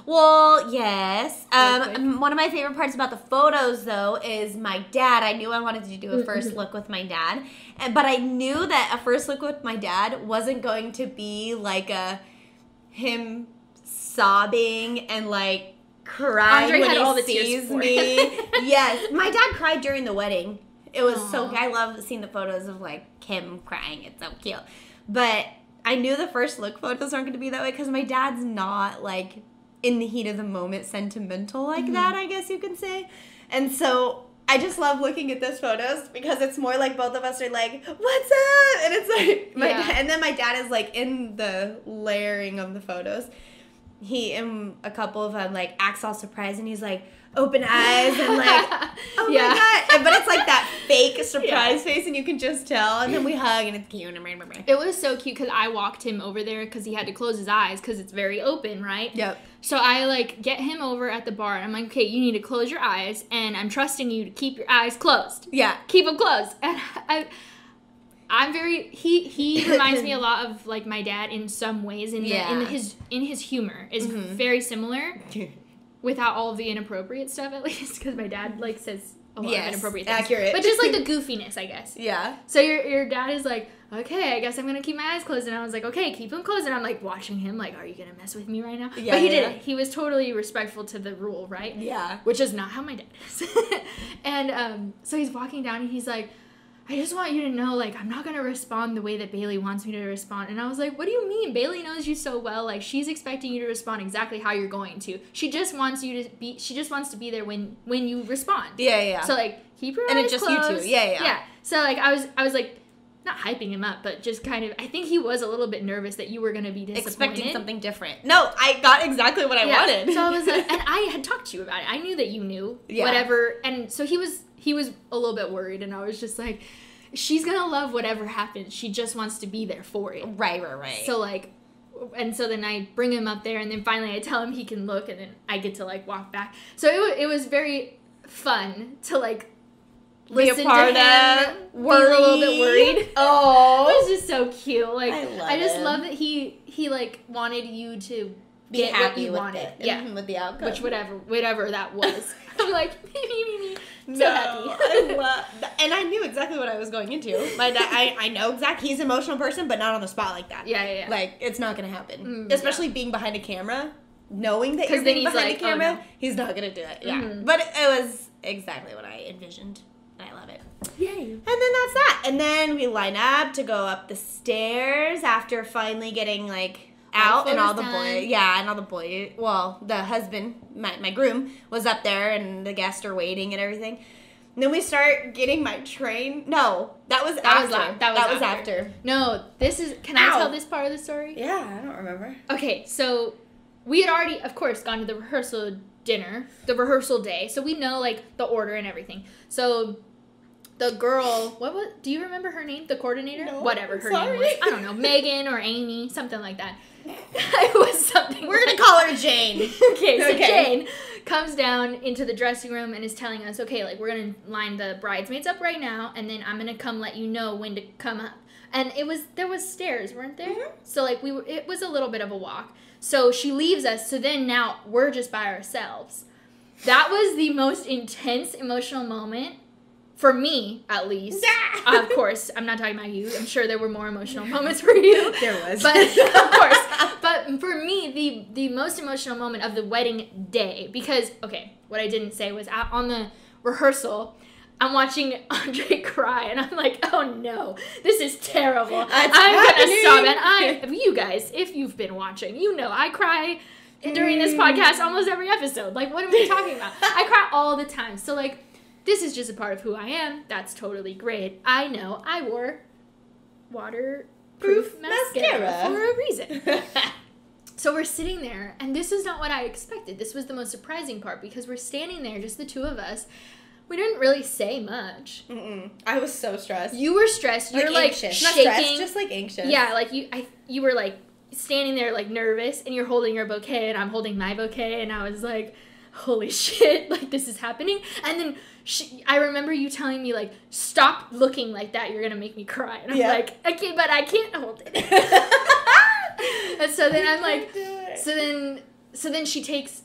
Well, yes. One of my favorite parts about the photos, though, is my dad. I knew I wanted to do a first look with my dad, but I knew that a first look with my dad wasn't going to be like him sobbing and like crying Andre when had he all the sees tears me. Yes, my dad cried during the wedding. It was so I love seeing the photos of like him crying. It's so cute. But I knew the first look photos aren't going to be that way because my dad's not like in the heat of the moment sentimental like that, I guess you can say. And so I just love looking at those photos because it's more like both of us are like, what's up? And it's like, and then my dad is like in the layering of the photos. He and a couple of them like acts all surprised and he's like open eyes and like, oh my God. But it's like that fake surprise face and you can just tell. And then we hug and it's cute. It was so cute because I walked him over there because he had to close his eyes because it's very open, right? Yep. So I like get him over at the bar and I'm like, okay, you need to close your eyes and I'm trusting you to keep your eyes closed. Yeah. Keep them closed. And I'm very he reminds me a lot of like my dad in some ways in his humor is very similar without all of the inappropriate stuff at least because my dad like says a lot of inappropriate things. Accurate. But just like the goofiness, I guess. Yeah. So your dad is like, okay, I guess I'm gonna keep my eyes closed, and I was like, okay, keep them closed, and I'm like watching him like, are you gonna mess with me right now? Yeah. But he didn't. He was totally respectful to the rule, right? Yeah. Which is not how my dad is. And so he's walking down and he's like, I just want you to know, like, I'm not going to respond the way that Bayley wants me to respond. And I was like, what do you mean? Bayley knows you so well. Like, she's expecting you to respond exactly how you're going to. She just wants to be there when you respond. Yeah. So, like, keep your eyes And it's just closed. you two. Yeah. Yeah. So, like, I was like, not hyping him up, but just kind of, I think he was a little bit nervous that you were going to be disappointed. Expecting something different. No, I got exactly what I wanted. So I was like, and I had talked to you about it. I knew that you knew whatever. And so he was a little bit worried, and I was just like, she's going to love whatever happens. She just wants to be there for it. Right. So like, and so then I bring him up there, and then finally I tell him he can look, and then I get to like walk back. So it was very fun to like, listen to him, be a little bit worried. Oh, it was just so cute. Like I just him. love that he like wanted you to be get happy what you with wanted. it. With the outcome. Which whatever that was. I'm like so no, happy. I love that. And I knew exactly what I was going into. My dad, I know exactly. He's an emotional person, but not on the spot like that. Yeah. Like it's not gonna happen. Especially being behind a camera, knowing that you're then being he's behind like, a camera, oh, no. he's not gonna do it. Yeah, but it was exactly what I envisioned. I love it. Yay. And then that's that. And then we line up to go up the stairs after finally getting like out, and all the boys. Yeah, and all the boys. Well, the husband, my groom, was up there, and the guests are waiting and everything. And then we start getting my train. No, that was after. That was after. No, this is. Can I tell this part of the story? Yeah, I don't remember. Okay, so we had already, of course, gone to the rehearsal day, so we know like the order and everything. So the girl, do you remember her name? The coordinator? No, Whatever her sorry. name was. I don't know, Megan or Amy, something like that. It was something. We're gonna call her Jane. Okay, so Jane comes down into the dressing room and is telling us, okay, like we're gonna line the bridesmaids up right now, and then I'm gonna come let you know when to come up. And there was stairs, weren't there? Mm-hmm. So like it was a little bit of a walk. So she leaves us, so then now we're just by ourselves. That was the most intense emotional moment, for me at least. Of course, I'm not talking about you. I'm sure there were more emotional moments for you. There was. But, of course. But for me, the most emotional moment of the wedding day, because, okay, what I didn't say was on the rehearsal, I'm watching Andre cry, and I'm like, oh no, this is terrible. I'm gonna sob. And you guys, if you've been watching, you know I cry during this podcast almost every episode. Like, what am I talking about? I cry all the time. So, like, this is just a part of who I am. That's totally great. I know I wore waterproof mascara for a reason. So we're sitting there, and this is not what I expected. This was the most surprising part, because we're standing there, just the two of us. We didn't really say much. I was so stressed. You were stressed. You're like shaking. Not stressed, just like anxious. Yeah, like you were like standing there like nervous, and you're holding your bouquet, and I'm holding my bouquet, and I was like, holy shit, like this is happening. And then I remember you telling me like, stop looking like that. You're gonna make me cry. And I'm like, okay, but I can't hold it. And so then I'm like, so then she takes.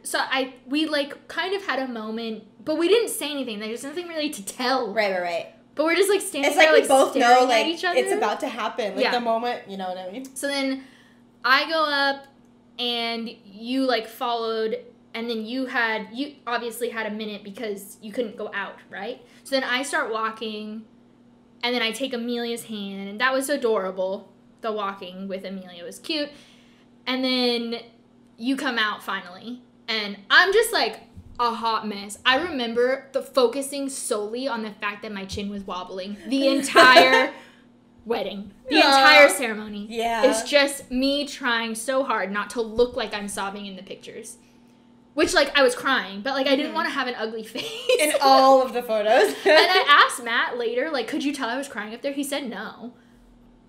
So we like kind of had a moment, but we didn't say anything. There's nothing really to tell. Right. But we're just like standing there, like we both know like each other. It's about to happen. Like the moment, you know what I mean? So then I go up, and you like followed, and then you obviously had a minute because you couldn't go out, right? So then I start walking, and then I take Amelia's hand, and that was adorable. The walking with Amelia was cute. And then you come out finally. And I'm just like a hot mess. I remember focusing solely on the fact that my chin was wobbling the entire wedding, the entire ceremony. Yeah. It's just me trying so hard not to look like I'm sobbing in the pictures. Which, like, I was crying, but, like, I didn't want to have an ugly face. In all of the photos. And I asked Matt later, like, could you tell I was crying up there? He said no.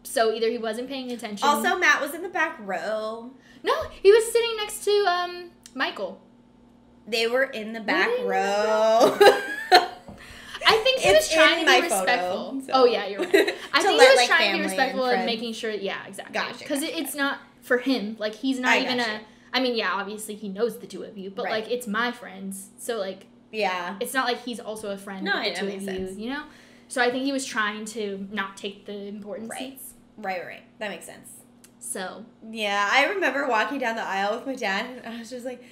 So either he wasn't paying attention. Also, Matt was in the back row. No, he was sitting next to Michael. They were in the back row. I think he was trying to be respectful. So. Oh, yeah, you're right. I think he was trying to be respectful and making sure, yeah, exactly. Gotcha. Because it's not for him. Like, he's not even I mean, yeah, obviously he knows the two of you, but, like, it's my friends. So, like, yeah, it's not like he's also a friend of the two of you, you know? So I think he was trying to not take the important seats. Right. That makes sense. So. Yeah, I remember walking down the aisle with my dad, and I was just like,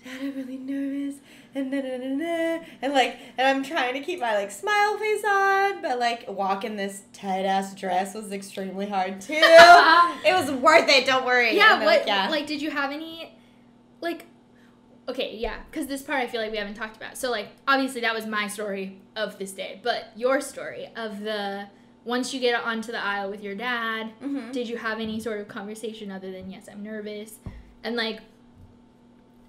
Dad, I'm really nervous, and and I'm trying to keep my, like, smile face on, but, like, walking this tight-ass dress was extremely hard, too. It was worth it, don't worry. Yeah, like, did you have any, like, okay, yeah, because this part I feel like we haven't talked about. So, like, obviously that was my story of this day, but your story of once you get onto the aisle with your dad, did you have any sort of conversation other than, yes, I'm nervous, and, like,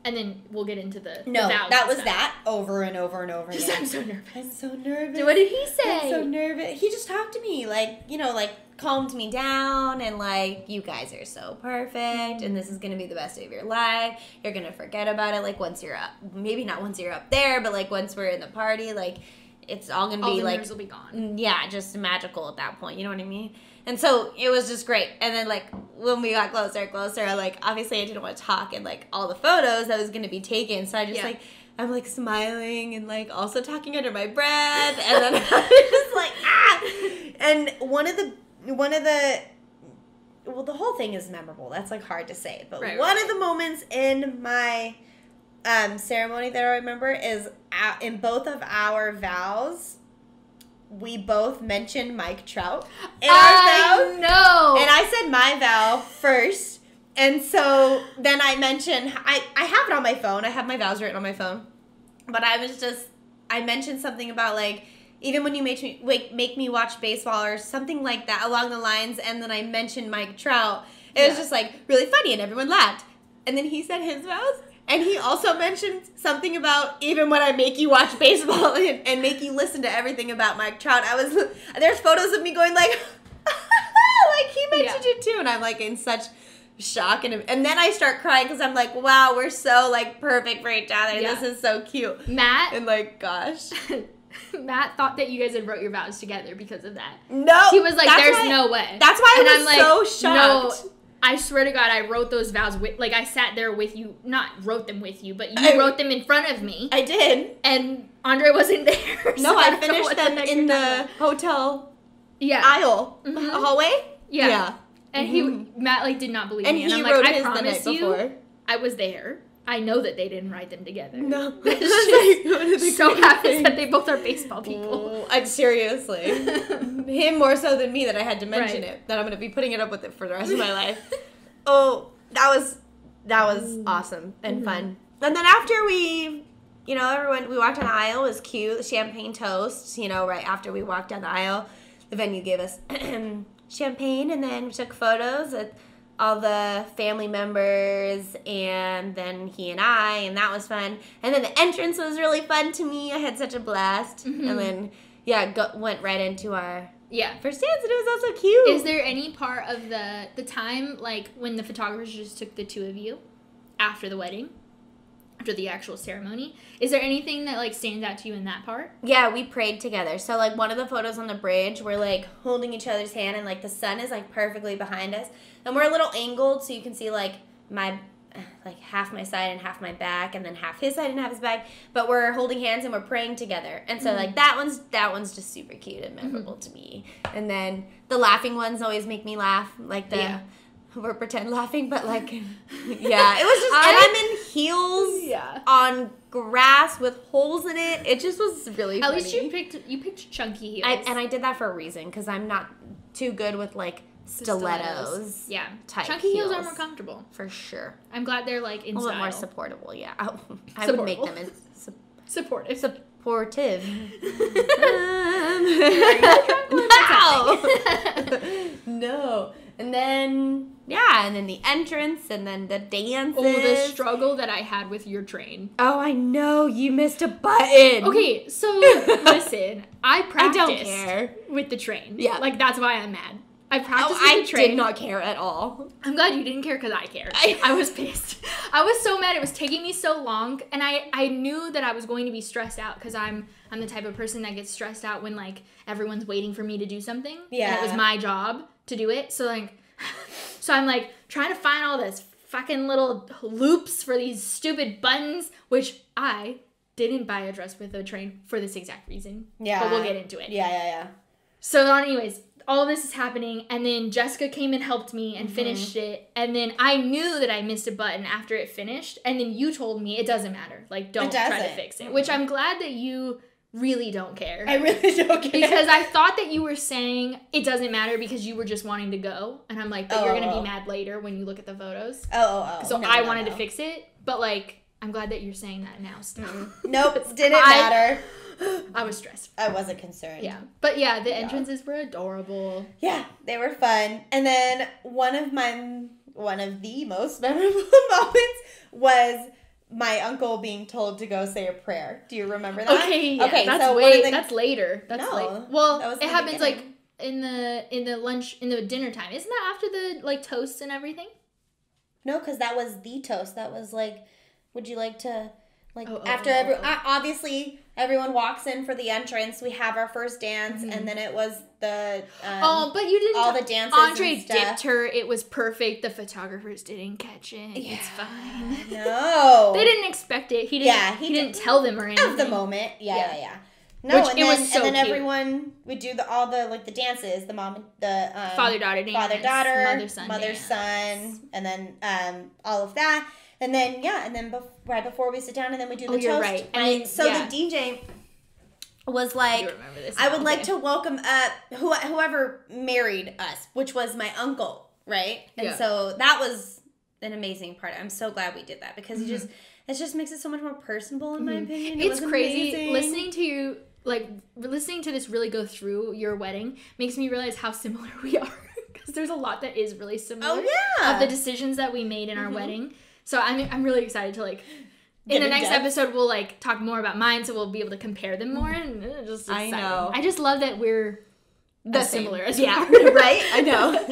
and then we'll get into the No, vows that was stuff. that over and over and over again. I'm so nervous. I'm so nervous. What did he say? I'm so nervous. He just talked to me, like, you know, like, calmed me down and, like, you guys are so perfect and this is going to be the best day of your life. You're going to forget about it, like, once you're up. Maybe not once you're up there, but, like, once we're in the party, like, it's all going to be, like... nerves will be gone. Yeah, just magical at that point, you know what I mean? And so it was just great. And then, like, when we got closer, like, obviously I didn't want to talk and, like, all the photos that was going to be taken. So I just, like, I'm, like, smiling and, like, also talking under my breath. And then I'm just, like, ah! And one of the, well, the whole thing is memorable. That's, like, hard to say. But one of the moments in my ceremony that I remember is in both of our vows, we both mentioned Mike Trout in our vow. No. And I said my vow first. And so then I mentioned, I have it on my phone. I have my vows written on my phone. But I mentioned something about, like, even when you make me watch baseball or something like that along the lines. And then I mentioned Mike Trout. It was just, like, really funny and everyone laughed. And then he said his vows. And he also mentioned something about even when I make you watch baseball and make you listen to everything about Mike Trout. There's photos of me going like, like he mentioned it too. And I'm like in such shock. And then I start crying because I'm like, wow, we're so like perfect for each other. Yeah. This is so cute. Matt. And like, gosh. Matt thought that you guys had wrote your vows together because of that. No. He was like, there's no way. That's why I was so shocked. No. I swear to God, I wrote those vows with, like, I sat there with you, not wrote them with you, but you wrote them in front of me. I did. And Andre wasn't there. No, so I finished them in the hotel aisle. Mm-hmm. Hallway? Yeah. And Matt, like, did not believe me. And I'm like, I promise you, I was there. I know that they didn't write them together. No. It's so happens that they both are baseball people. Seriously. Him more so than me that I had to mention it. That I'm going to be putting it up with it for the rest of my life. Oh, that was awesome and fun. And then after we, we walked down the aisle. It was cute. Champagne toast, right after we walked down the aisle. The venue gave us champagne, and then we took photos with all the family members, and then he and I, and that was fun. And then the entrance was really fun to me. I had such a blast. Mm-hmm. And then, went right into our first dance, and it was also cute. Is there any part of the time, like, when the photographers just took the two of you after the wedding, after the actual ceremony, is there anything that, like, stands out to you in that part? Yeah, we prayed together. So, like, one of the photos on the bridge, we're, like, holding each other's hand, and, like, the sun is, like, perfectly behind us. And we're a little angled, so you can see, like, half my side and half my back, and then half his side and half his back. But we're holding hands and we're praying together. And so, like, that one's just super cute and memorable to me. And then the laughing ones always make me laugh. Like, we're pretend laughing, but, like, it was just, and I'm in heels on grass with holes in it. It just was really funny. At least you picked chunky heels. And I did that for a reason, because I'm not too good with, like, stilettos. Yeah. Type chunky heels are more comfortable. For sure. I'm glad they're, like, in a little style. More supportable, yeah. I would make them supportive. Supportive. No. And then, and then the entrance, and then the dances. Oh, the struggle that I had with your train. Oh, I know. You missed a button. Okay, so, listen. I practiced I don't care. With the train. Yeah. Like, that's why I'm mad. I practiced with the train. I did not care at all. I'm glad you didn't care, because I cared. I was pissed. I was so mad. It was taking me so long, and I knew that I was going to be stressed out, because I'm the type of person that gets stressed out when, like, everyone's waiting for me to do something. Yeah. And it was my job to do it. So, like, I'm, like, trying to find all this fucking little loops for these stupid buttons, which I didn't buy a dress with a train for this exact reason. Yeah. But we'll get into it. Yeah. So, anyways, all this is happening, and then Jessica came and helped me and finished it, and then I knew that I missed a button after it finished, and then you told me it doesn't matter, like, don't try to fix it, which I'm glad that you really don't care. I really don't care. Because I thought that you were saying it doesn't matter because you were just wanting to go, and I'm like, but you're going to be mad later when you look at the photos. So I wanted to fix it, but, like, I'm glad that you're saying that now still. Nope, didn't matter. I was stressed. I wasn't concerned. Yeah. But yeah, the entrances were adorable. Yeah, they were fun. And then one of the most memorable moments was my uncle being told to go say a prayer. Do you remember that? Okay, yeah. Okay, that's so that's later. That's no, well, that was it happens beginning. like in the dinner time. Isn't that after the like toasts and everything? No, because that was the toast. That was like, would you like to, like, obviously everyone walks in for the entrance. We have our first dance, and then it was the but you didn't. All the dances. Andre and stuff. dipped her. It was perfect. The photographers didn't catch it. Yeah. It's fine. No, they didn't expect it. He didn't. Yeah, he didn't tell them or anything. Of the moment. Yeah. No, which, was so and then cute. everyone would do all the dances, the mom, the father-daughter dance, mother-son, and then all of that, and then right before we sit down, and then we do the toast. Right. And so the DJ was like, I would like to welcome up whoever married us, which was my uncle, right? And so that was an amazing part. I'm so glad we did that because it just makes it so much more personable in my opinion. It's crazy listening to you. Like, listening to this really go through your wedding makes me realize how similar we are. Because there's a lot that is really similar of the decisions that we made in our wedding. So I'm really excited to, like, in the next episode, we'll, like, talk more about mine so we'll be able to compare them more. And just exciting. I know. I just love that we're as similar as we are. Right? I know.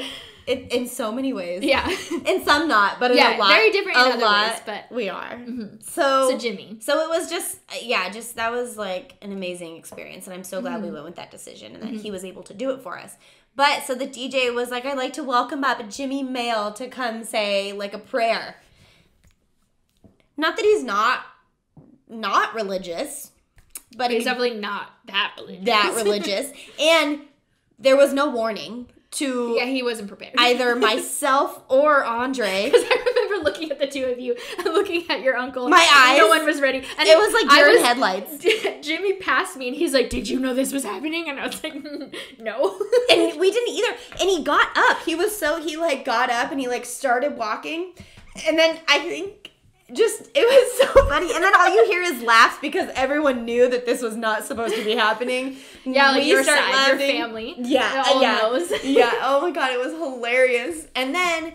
In so many ways. Yeah. In some not, but in a lot. Very different in other ways, but we are. Mm-hmm. So Jimmy. So it was just that was like an amazing experience, and I'm so glad we went with that decision and that he was able to do it for us. But so the DJ was like, I'd like to welcome up Jimmy Mail to come say like a prayer. Not that he's not religious, but he's definitely not that religious. And there was no warning. He wasn't prepared. Either myself or Andre. Because I remember looking at the two of you and looking at your uncle. My eyes. No one was ready. And it was like deer in headlights. Jimmy passed me and he's like, did you know this was happening? And I was like, no. And we didn't either. And he got up. He like got up and he like started walking. And then I think it was so funny. And then all you hear is laughs because everyone knew that this was not supposed to be happening. Yeah, like your side, your family. Yeah. Knows. Yeah. Oh my God, it was hilarious. And then,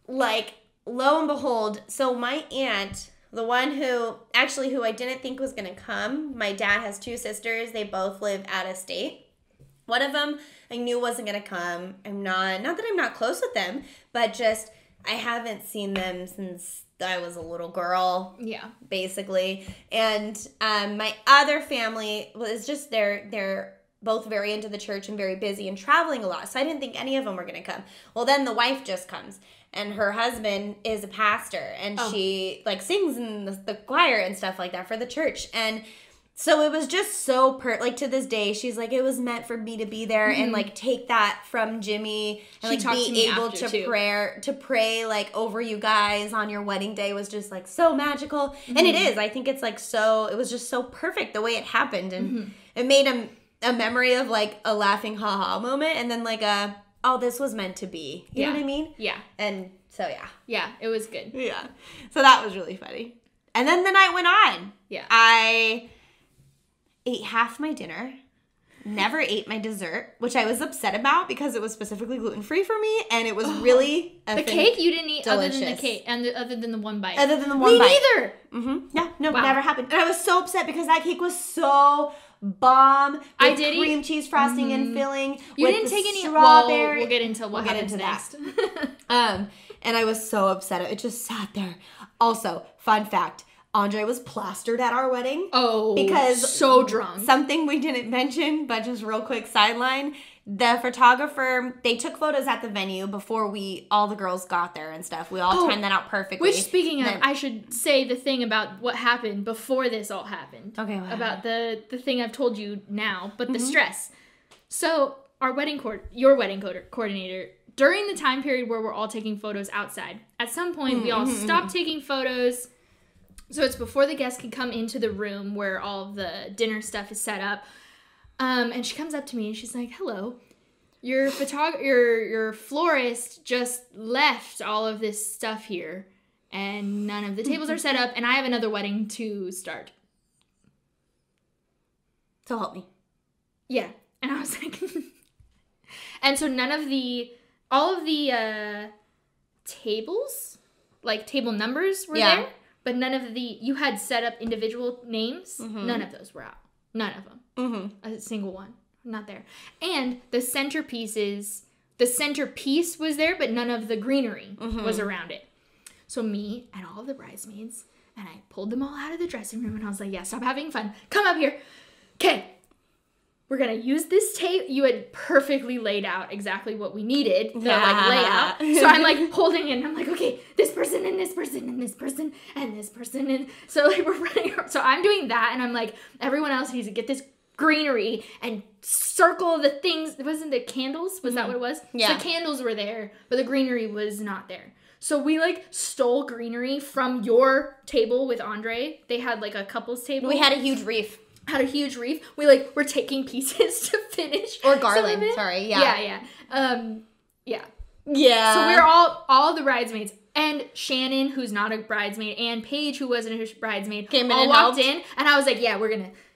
like, lo and behold, so my aunt, the one who I didn't think was going to come, my dad has two sisters. They both live out of state. One of them I knew wasn't going to come. Not that I'm not close with them, but just I haven't seen them since I was a little girl. Yeah. Basically. And my other family was just they're both very into the church and very busy and traveling a lot. So I didn't think any of them were going to come. Well, then the wife just comes. And her husband is a pastor. And she, like, sings in the choir and stuff like that for the church. And so it was just so like, to this day, she's like, it was meant for me to be there and, like, take that from Jimmy and, like, be able to pray, like, over you guys on your wedding day was just, like, so magical. Mm-hmm. And it is. I think it's, like, it was just so perfect the way it happened. And it made a memory of, like, a laughing ha-ha moment and then, like, this was meant to be. You know what I mean? Yeah. And so, yeah. Yeah, it was good. Yeah. So that was really funny. And then the night went on. Yeah. I ate half my dinner, never ate my dessert, which I was upset about because it was specifically gluten-free for me, and it was really cake you didn't eat delicious. Other than the cake, and other than the one bite. Other than the one bite. Me neither! Mm-hmm. Yeah, no, never happened. And I was so upset because that cake was so bomb. I did cream cheese frosting and filling. You didn't take any strawberry. We'll get into what happens next. And I was so upset. It just sat there. Also, fun fact. Andre was plastered at our wedding. Oh, because so drunk. Something we didn't mention, but just real quick sideline. The photographer, they took photos at the venue before all the girls got there and stuff. We all timed that out perfectly. Which, speaking of, I should say the thing about what happened before this all happened. Okay, about the thing I've told you now, but the stress. So your wedding coordinator, during the time period where we're all taking photos outside, at some point we all stopped taking photos. So it's before the guests can come into the room where all of the dinner stuff is set up. And she comes up to me and she's like, hello, your florist just left all of this stuff here and none of the tables are set up and I have another wedding to start. So help me. Yeah. And I was like, and so all of the tables, like table numbers were there, but none of you had set up individual names. None of those were out. None of them. A single one. Not there. And the centerpiece was there, but none of the greenery was around it. So me and all of the bridesmaids, and I pulled them all out of the dressing room, and I was like, yeah, stop having fun. Come up here. Okay. We're going to use this tape. You had perfectly laid out exactly what we needed, the layout. So I'm like holding it and I'm like, okay, this person and this person and this person and this person. And so like we're running. So I'm doing that and I'm like, everyone else needs to get this greenery and circle the things. Wasn't the candles? Was that what it was? Yeah. So the candles were there, but the greenery was not there. So we like stole greenery from your table with Andre. They had like a couple's table. We had a huge wreath. We like were taking pieces to finish. Or garland, sorry. Yeah. Yeah. Yeah. So we were all the bridesmaids. And Shannon, who's not a bridesmaid, and Paige, who wasn't a bridesmaid, came in all and walked helped. in. And I was like, yeah,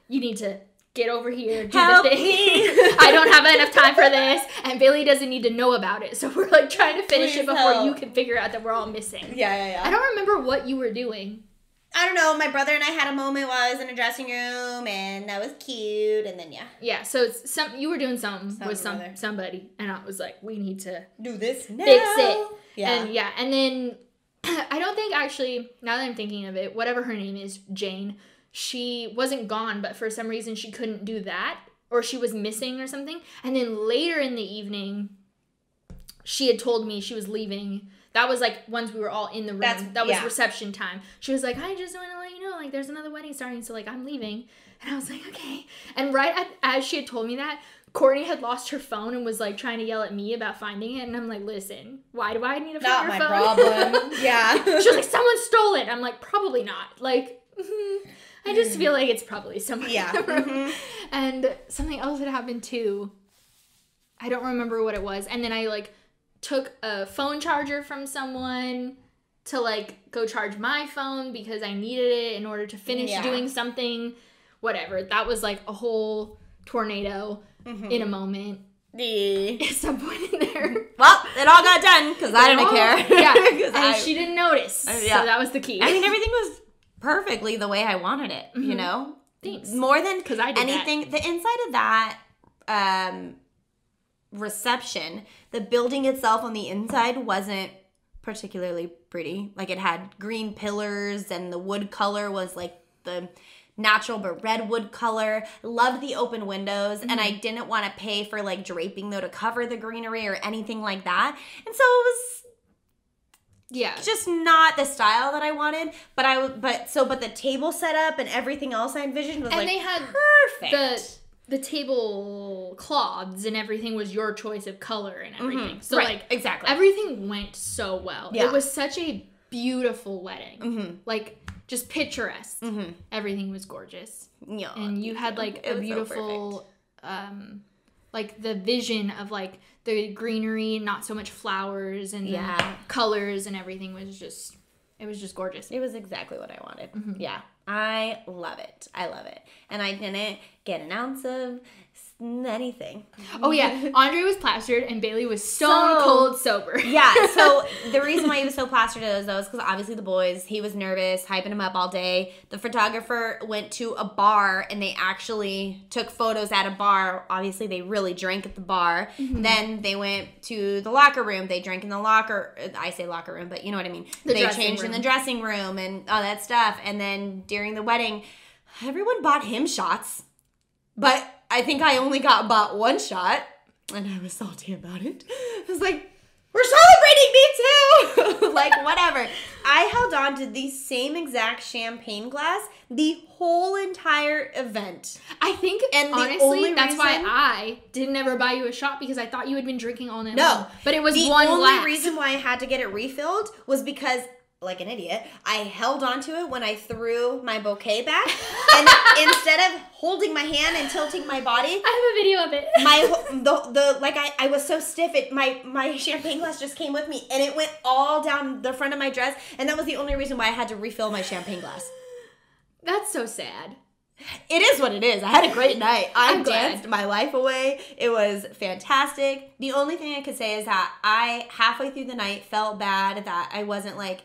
you need to get over here, do Help the thing. me. I don't have enough time for this. And Bayley doesn't need to know about it. So we're like trying to finish it before you can figure out that we're all missing. Yeah. I don't remember what you were doing. I don't know. My brother and I had a moment while I was in a dressing room, and that was cute. And then yeah. So it's you were doing something with somebody, and I was like, we need to do this now. Fix it. Yeah. And then I don't think actually, now that I'm thinking of it, whatever her name is, Jane, she wasn't gone, but for some reason she couldn't do that, or she was missing or something. And then later in the evening, she had told me she was leaving. That was like once we were all in the room. That was reception time. She was like, I just want to let you know, like there's another wedding starting, so like I'm leaving. And I was like, okay. And as she had told me that, Courtney had lost her phone and was like trying to yell at me about finding it. And I'm like, listen, why do I need to find your phone? Not my problem. Yeah. She was like, someone stole it. I'm like, probably not. Like, I just feel like it's probably somewhere in the room. And something else had happened too. I don't remember what it was. And then I like took a phone charger from someone to like go charge my phone because I needed it in order to finish doing something. Whatever. That was like a whole tornado in a moment. At some point in there. Well, it all got done because I didn't care. Yeah. And she didn't notice. So that was the key. I mean, everything was perfectly the way I wanted it, you know? Thanks. More than because I did anything. The inside of that reception, the building itself on the inside wasn't particularly pretty. Like it had green pillars and the wood color was like the natural but red wood color. Loved the open windows and I didn't want to pay for like draping though to cover the greenery or anything like that. And so it was just not the style that I wanted. But the table setup and everything else I envisioned was and they had perfect. The table cloths and everything was your choice of color and everything. So like exactly everything went so well. Yeah. It was such a beautiful wedding. Like just picturesque. Everything was gorgeous. Yeah. And you had like a beautiful like the vision of like the greenery, not so much flowers and the colors and everything was just gorgeous. It was exactly what I wanted. Yeah. I love it. And I didn't get an ounce of anything. Oh, yeah. Andre was plastered and Bayley was stone cold sober. Yeah. So the reason why he was so plastered is because obviously the boys, he was nervous, hyping him up all day. The photographer went to a bar and they actually took photos at a bar. Obviously, they really drank at the bar. Then they went to the locker room. They drank in the locker. I say locker room, but you know what I mean. They changed in the dressing room and all that stuff. And then during the wedding, everyone bought him shots. But I think I only bought one shot, and I was salty about it. I was like, we're celebrating me too! Like, whatever. I held on to the same exact champagne glass the whole entire event. I think, and honestly, that's why I didn't ever buy you a shot, because I thought you had been drinking all night long. But it was one glass. The only reason why I had to get it refilled was because, like an idiot, I held onto it when I threw my bouquet back, and instead of holding my hand and tilting my body, I have a video of it. I was so stiff, my champagne glass just came with me, and it went all down the front of my dress, and that was the only reason why I had to refill my champagne glass. That's so sad. It is what it is. I had a great night. I danced my life away. It was fantastic. The only thing I could say is that I, halfway through the night, felt bad that I wasn't, like,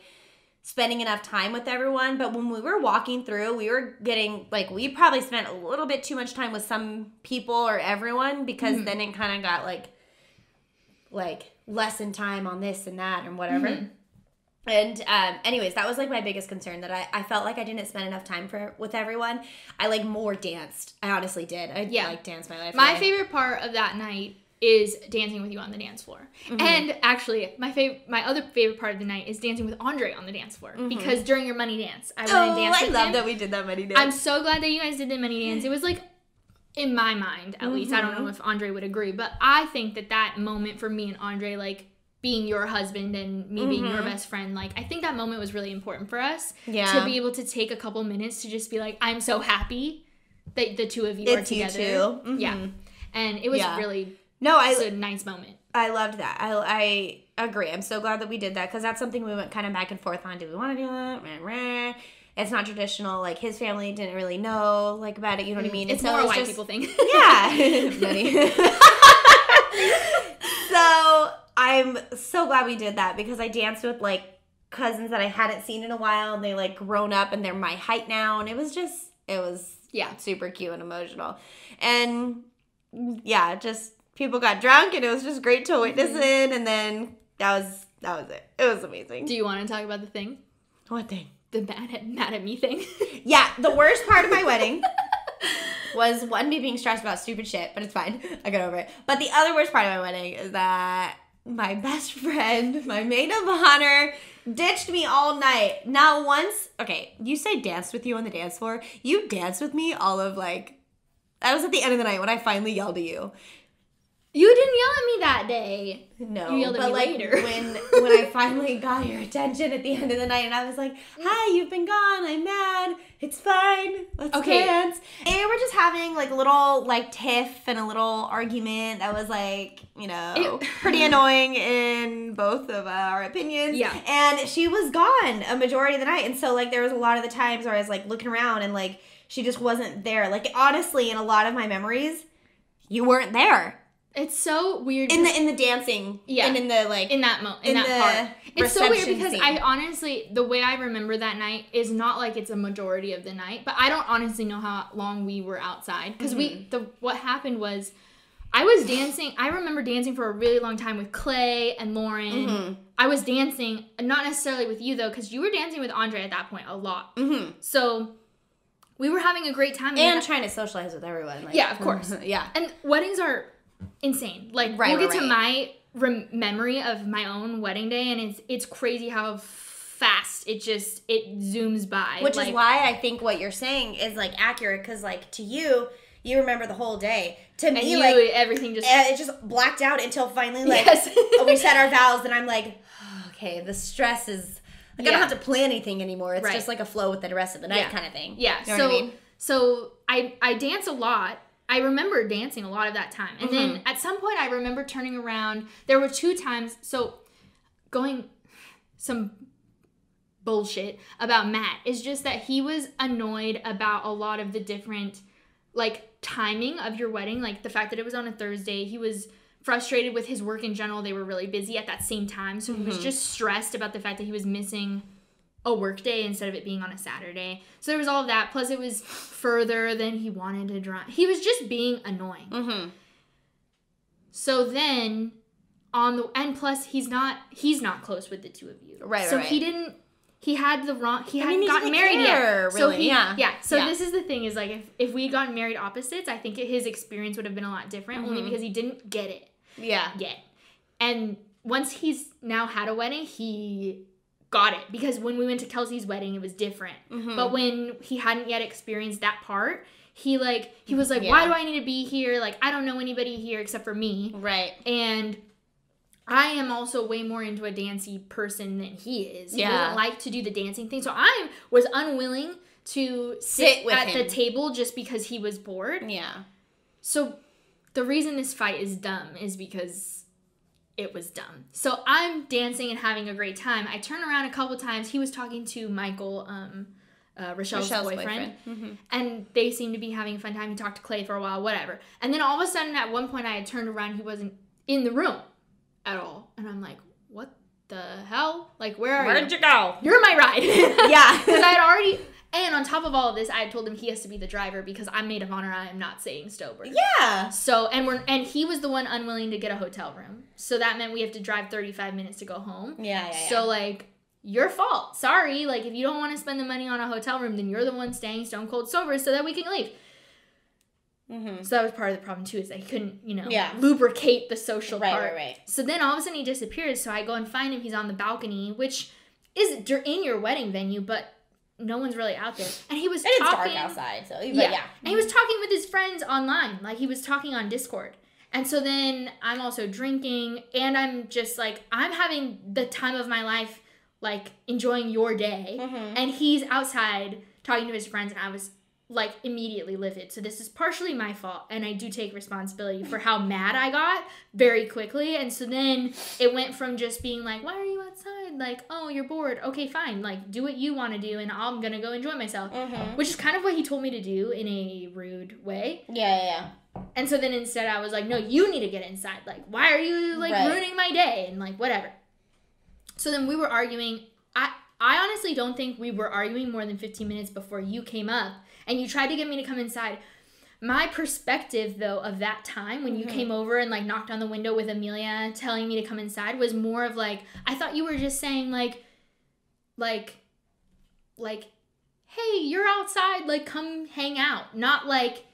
spending enough time with everyone. But when we were walking through, we were getting, like, we probably spent a little bit too much time with some people or everyone, because then it kind of got, like, lesson time on this and that and whatever. Mm-hmm. And anyways, that was, like, my biggest concern, that I felt like I didn't spend enough time with everyone. I, like, more danced. I honestly did. I, like, danced my life away. My favorite part of that night is dancing with you on the dance floor. Mm-hmm. And actually, my other favorite part of the night is dancing with Andre on the dance floor. Mm-hmm. Because during your money dance, I went and danced with him. I love that we did that money dance. I'm so glad that you guys did the money dance. It was, like, in my mind, at least, I don't know if Andre would agree, but I think that moment for me and Andre, like, being your husband and me being your best friend, like, I think that moment was really important for us. Yeah. To be able to take a couple minutes to just be like, I'm so happy that the two of you are together. You two. Mm-hmm. Yeah. And it was really a nice moment. I loved that. I agree. I'm so glad that we did that, because that's something we went kind of back and forth on. Do we want to do that? It's not traditional. Like, his family didn't really know, like, about it. You know what I mean? It's more a white people thing. Yeah. Money. So I'm so glad we did that, because I danced with, like, cousins that I hadn't seen in a while, and they, like, grown up and they're my height now, and it was super cute and emotional. And just people got drunk, and it was just great to witness it, and then that was it. It was amazing. Do you want to talk about the thing? What thing? The mad at me thing. Yeah, the worst part of my wedding was, one, me being stressed about stupid shit, but it's fine. I got over it. But the other worst part of my wedding is that my best friend, my maid of honor, ditched me all night. Now once, okay, you say danced with you on the dance floor. You danced with me all of, like, that was at the end of the night when I finally yelled at you. You didn't yell at me that day. No, you yelled at me later. when I finally got your attention at the end of the night, and I was like, "Hi, you've been gone. I'm mad. It's fine. Let's dance." And we were just having, like, a little, like, tiff and a little argument that was, like, you know, pretty annoying in both of our opinions. Yeah. And she was gone a majority of the night, and so, like, there was a lot of the times where I was, like, looking around, and, like, she just wasn't there. Like, honestly, in a lot of my memories, you weren't there. It's so weird. In the dancing. Yeah. And in the, like, in that part. It's so weird because scene. I honestly, the way I remember that night is not like it's a majority of the night, but I don't honestly know how long we were outside. Because what happened was, I was dancing. I remember dancing for a really long time with Clay and Lauren. Mm-hmm. I was dancing, not necessarily with you though, because you were dancing with Andre at that point a lot. Mm-hmm. So we were having a great time. And trying to socialize with everyone. Like, yeah, of course. Yeah. And weddings are insane. Like, we'll get to my memory of my own wedding day, and it's crazy how fast it zooms by. Which is why I think what you're saying is, like, accurate, because, like, to you remember the whole day. To me, like, everything just it just blacked out until finally, like, we said our vows, and I'm like, okay, the stress is, like, I don't have to plan anything anymore. It's just like a flow with the rest of the night kind of thing. Yeah. You know what I mean? So I dance a lot. I remember dancing a lot of that time. And then at some point I remember turning around. There were 2 times. So going some bullshit about Matt is just that he was annoyed about a lot of the different, like, timing of your wedding. Like, the fact that it was on a Thursday. He was frustrated with his work in general. They were really busy at that same time. So he was just stressed about the fact that he was missing a work day instead of it being on a Saturday. So there was all of that. Plus it was further than he wanted to drive. He was just being annoying. Mm-hmm. So then and plus he's not close with the two of you. Right. So he hadn't gotten married yet. Really. So this is the thing is, like, if we had gotten married opposites, I think his experience would have been a lot different, only because he didn't get it. Yeah. Yet. And once he's now had a wedding, he got it. Because when we went to Kelsey's wedding, it was different. Mm-hmm. But when he hadn't yet experienced that part, he was like, why do I need to be here? Like, I don't know anybody here except for me. Right. And I am also way more into a dancey person than he is. He doesn't like to do the dancing thing. So I was unwilling to sit at the table just because he was bored. Yeah. So the reason this fight is dumb is because it was dumb. So I'm dancing and having a great time. I turn around a couple times. He was talking to Michael, Rochelle's boyfriend. Mm-hmm. And they seemed to be having a fun time. He talked to Clay for a while, whatever. And then all of a sudden, at one point, I had turned around. He wasn't in the room at all. And I'm like, what the hell? Like, where'd you go? You're my ride. Yeah. Because I had already... And on top of all of this, I had told him he has to be the driver because I'm maid of honor. I am not staying sober. Yeah. So, and he was the one unwilling to get a hotel room. So that meant we have to drive 35 minutes to go home. Yeah. So, like, your fault. Sorry. Like, if you don't want to spend the money on a hotel room, then you're the one staying stone cold sober so that we can leave. Mm-hmm. So that was part of the problem, too, is that he couldn't, lubricate the social part. Right. So then all of a sudden he disappears. So I go and find him. He's on the balcony, which is in your wedding venue, but no one's really out there. And he was talking. It's dark outside, so yeah. And he was talking with his friends online. Like, he was talking on Discord. And so then I'm also drinking, and I'm just like, I'm having the time of my life, like, enjoying your day. Mm-hmm. And he's outside talking to his friends, and I was, like, immediately livid. So this is partially my fault, and I do take responsibility for how mad I got very quickly. And so then it went from just being like, why are you outside? Like, oh, you're bored. Okay, fine. Like, do what you want to do, and I'm going to go enjoy myself. Mm-hmm. Which is kind of what he told me to do in a rude way. Yeah. And so then instead I was like, no, you need to get inside. Like, why are you, like, ruining my day? And, like, whatever. So then we were arguing. I honestly don't think we were arguing more than 15 minutes before you came up. And you tried to get me to come inside. My perspective, though, of that time when you came over and, like, knocked on the window with Amelia telling me to come inside was more of, like, I thought you were just saying, like, hey, you're outside, like, come hang out. Not, like...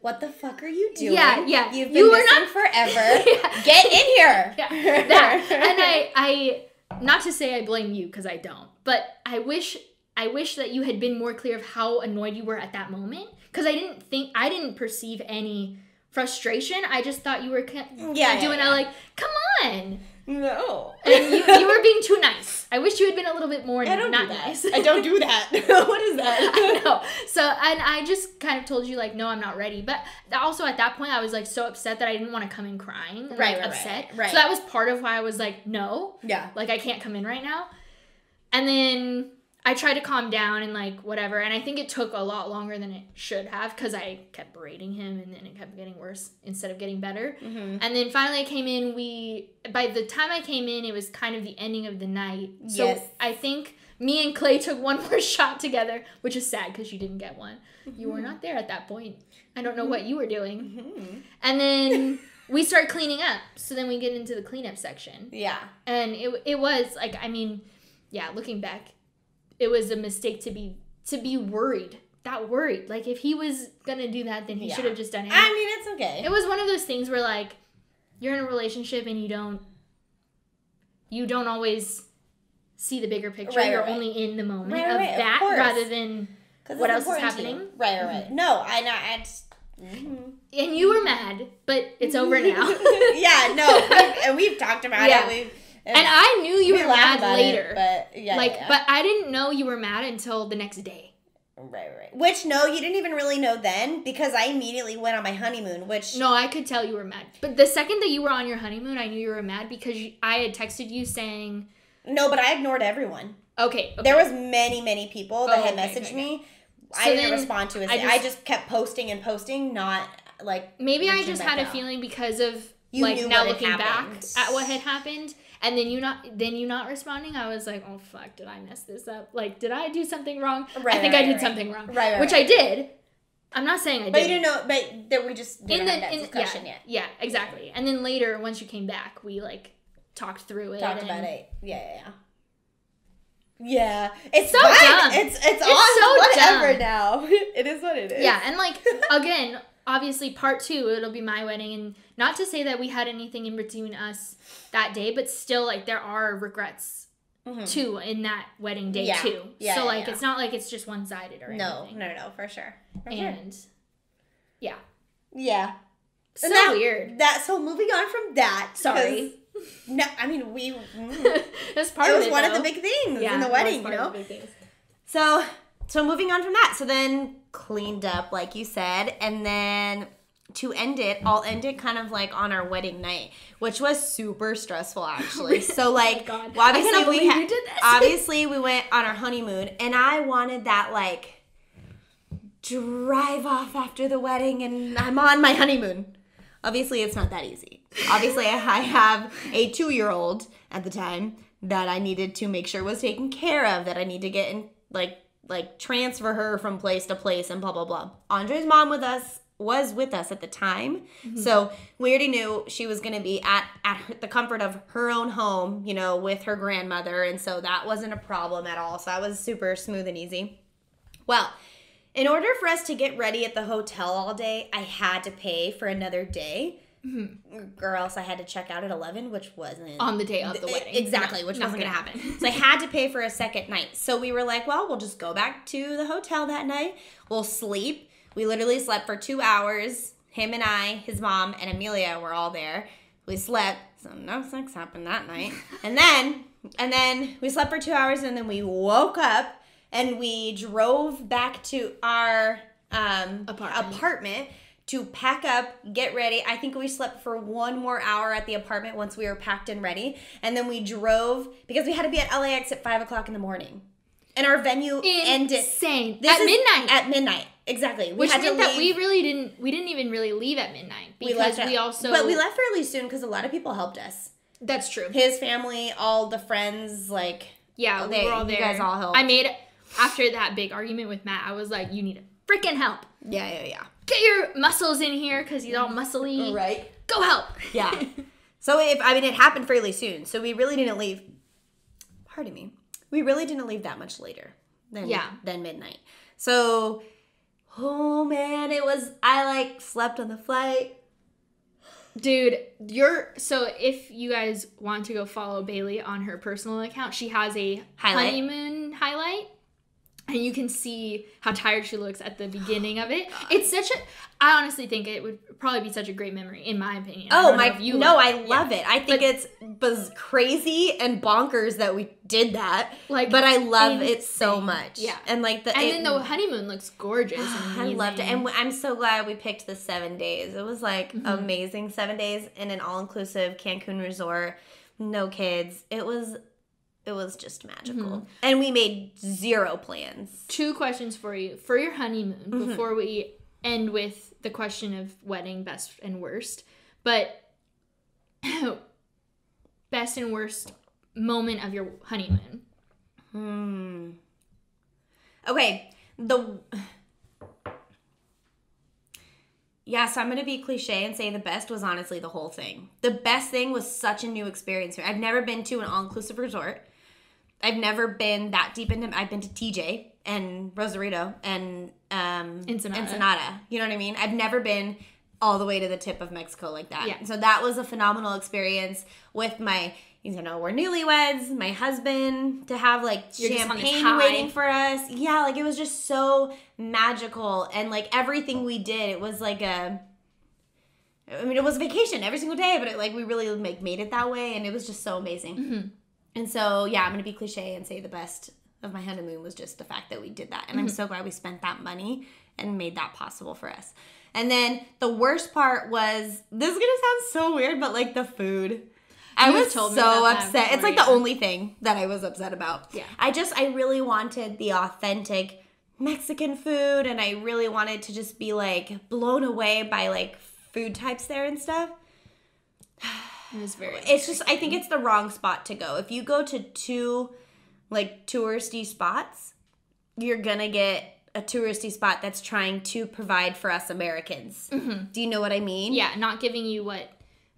What the fuck are you doing? Yeah. You've been missing forever. Get in here. Yeah, that. And I, not to say I blame you, because I don't, but I wish that you had been more clear of how annoyed you were at that moment. Because I didn't perceive any frustration. I just thought you were like, come on. No. And you were being too nice. I wish you had been a little bit more not nice. I don't do that. What is that? I know. So, and I just kind of told you, like, no, I'm not ready. But also at that point, I was, like, so upset that I didn't want to come in crying. And, upset. Right. So that was part of why I was like, no. Yeah. Like, I can't come in right now. And then I tried to calm down and, like, whatever. And I think it took a lot longer than it should have because I kept berating him and then it kept getting worse instead of getting better. Mm-hmm. And then finally I came in. By the time I came in, it was kind of the ending of the night. So yes. I think me and Clay took one more shot together, which is sad because you didn't get one. Mm-hmm. You were not there at that point. I don't know what you were doing. Mm-hmm. And then we start cleaning up. So then we get into the cleanup section. Yeah. And it was, like, I mean, yeah, looking back, it was a mistake to be worried. That worried. Like, if he was going to do that, then he should have just done it. I mean, it's okay. It was one of those things where, like, you're in a relationship and you don't always see the bigger picture. Right, you're only in the moment of that rather than what else is happening. Right. No, I just... Mm-hmm. And you were mad, but it's over now. Yeah, no. And we've talked about it. And I knew you were mad later. But I didn't know you were mad until the next day. Right. Which, no, you didn't even really know then because I immediately went on my honeymoon, which... No, I could tell you were mad. But the second that you were on your honeymoon, I knew you were mad because I had texted you saying... No, but I ignored everyone. Okay. There was many people that had messaged me. So I didn't respond to it. I just kept posting and posting, not, like... Maybe I just had a feeling because of, like, now looking back at what had happened... And then you not responding, I was like, oh, fuck, did I mess this up? Like, did I do something wrong? I think I did something wrong. Which I did. I'm not saying I didn't. But you didn't know, but that we just didn't have that discussion yet. Yeah, exactly. And then later, once you came back, we, like, talked through it. Talked about it. Yeah. It's so fine. dumb. It's awesome. So whatever dumb. Now. It is what it is. Yeah, and, like, again... Obviously, part 2, it'll be my wedding. And not to say that we had anything in between us that day, but still, like, there are regrets too in that wedding day too. Yeah, so like it's not like it's just one-sided or anything. No, for sure. Yeah. Yeah. So weird. So moving on from that. Sorry. No, I mean That's part of it. It was one of the big things in the wedding, you know? So moving on from that. So then cleaned up, like you said, and then to end it, I'll end it kind of like on our wedding night, which was super stressful actually. So like, oh well, obviously we went on our honeymoon, and I wanted that like drive off after the wedding, and I'm on my honeymoon. Obviously, it's not that easy. Obviously, I have a 2-year-old at the time that I needed to make sure was taken care of, that I need to get in like transfer her from place to place and blah blah blah. Andre's mom was with us at the time. So we already knew she was going to be at the comfort of her own home, you know, with her grandmother. And so that wasn't a problem at all. So that was super smooth and easy. Well, in order for us to get ready at the hotel all day, I had to pay for another day. Or else I had to check out at 11, which wasn't... On the day of the wedding. Exactly, which wasn't going to happen. So I had to pay for a second night. So we were like, well, we'll just go back to the hotel that night. We'll sleep. We literally slept for 2 hours. Him and I, his mom, and Amelia were all there. We slept. So no sex happened that night. And then we slept for 2 hours, and then we woke up, and we drove back to our apartment to pack up, get ready. I think we slept for 1 more hour at the apartment once we were packed and ready. And then we drove, because we had to be at LAX at 5 o'clock in the morning. And our venue ended. Insane. Midnight. At midnight. Exactly. Which meant that we didn't even really leave at midnight. Because But we left fairly soon because a lot of people helped us. That's true. His family, all the friends, like... Yeah, we were all there. You guys all helped. After that big argument with Matt, I was like, you need to freaking help. Yeah. Get your muscles in here because he's all muscly. Right. Go help. Yeah. So, it happened fairly soon. So, we really didn't leave... Pardon me. We really didn't leave that much later than midnight. So, oh man, I slept on the flight. Dude, so if you guys want to go follow Bayley on her personal account, she has a honeymoon highlight. And you can see how tired she looks at the beginning of it. It's I honestly think it would probably be such a great memory, in my opinion. I love it. I think it's crazy and bonkers that we did that. But I love it so much. Yeah. And then the honeymoon looks gorgeous. And I loved it. And I'm so glad we picked the 7 days. It was amazing. 7 days in an all-inclusive Cancun resort. No kids. It was just magical. And we made 0 plans. 2 questions for you. For your honeymoon, before we end with the question of wedding best and worst. But best and worst moment of your honeymoon. Okay. So I'm going to be cliche and say the best was honestly the whole thing. The best thing was such a new experience. I've never been to an all-inclusive resort. I've never been that deep into... I've been to TJ and Rosarito and Ensenada. You know what I mean? I've never been all the way to the tip of Mexico like that. Yeah. So that was a phenomenal experience with my... we're newlyweds, my husband, to have champagne waiting for us. Yeah, it was just so magical. And everything we did, it was it was a vacation every single day, but we really made it that way. And it was just so amazing. And so, I'm going to be cliche and say the best of my honeymoon was just the fact that we did that. And I'm so glad we spent that money and made that possible for us. And then the worst part was, this is going to sound so weird, but the food. I was so upset. It's the only thing that I was upset about. Yeah. I really wanted the authentic Mexican food, and I really wanted to just be blown away by food types there and stuff. It was very... It's just, I think it's the wrong spot to go. If you go to 2 touristy spots, you're gonna get a touristy spot that's trying to provide for us Americans. Do you know what I mean? Yeah, not giving you what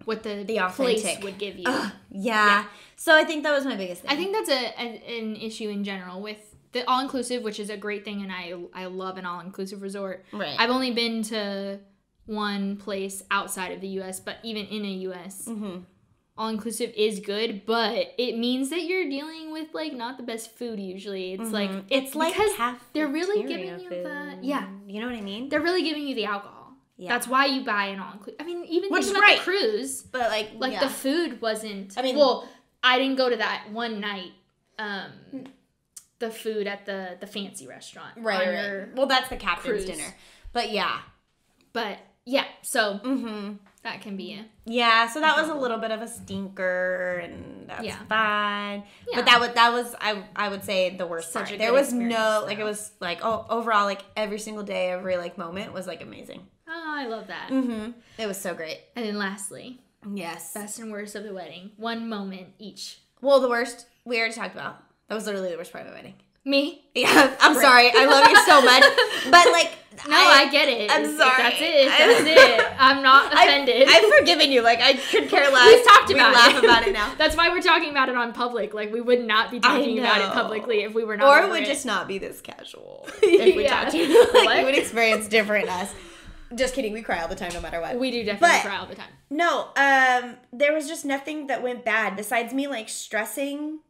the place would give you. Yeah. So I think that was my biggest thing. I think that's an issue in general with the all-inclusive, which is a great thing, and I love an all-inclusive resort. Right. I've only been to one place outside of the U.S., but even in the U.S., all-inclusive is good, but it means that you're dealing with, like, not the best food usually. It's like... It's like because they're really giving you food. the... Yeah. You know what I mean? They're really giving you the alcohol. Yeah. That's why you buy an all-inclusive. I mean, even Which think is about right. the cruise. But, like the food wasn't... I mean... Well, I didn't go to that one night, the food at the fancy restaurant. Right. Well, that's the captain's cruise. dinner. But, yeah. But, yeah. So... That can be Yeah, so that was a little bit of a stinker, and that's fine. Yeah. But that was I would say the worst part. There was no like, it was like, overall, like, every single day, every, like, moment was, like, amazing. Oh, I love that. It was so great. And then lastly, yes, best and worst of the wedding. One moment each. Well, the worst we already talked about. That was literally the worst part of the wedding. Me? Yeah, I'm sorry. I love you so much. But, like... No, I get it. I'm sorry. That's it. I'm not offended. I've forgiven you. Like, I could care less. We've talked about it. We laugh about it now. That's why we're talking about it on public. Like, we would not be talking about it publicly if we were not. Or it would just not be this casual if we talked to you. Like, you would experience different us. Just kidding. We cry all the time no matter what. We do definitely cry all the time. No, there was just nothing that went bad besides me, like, stressing.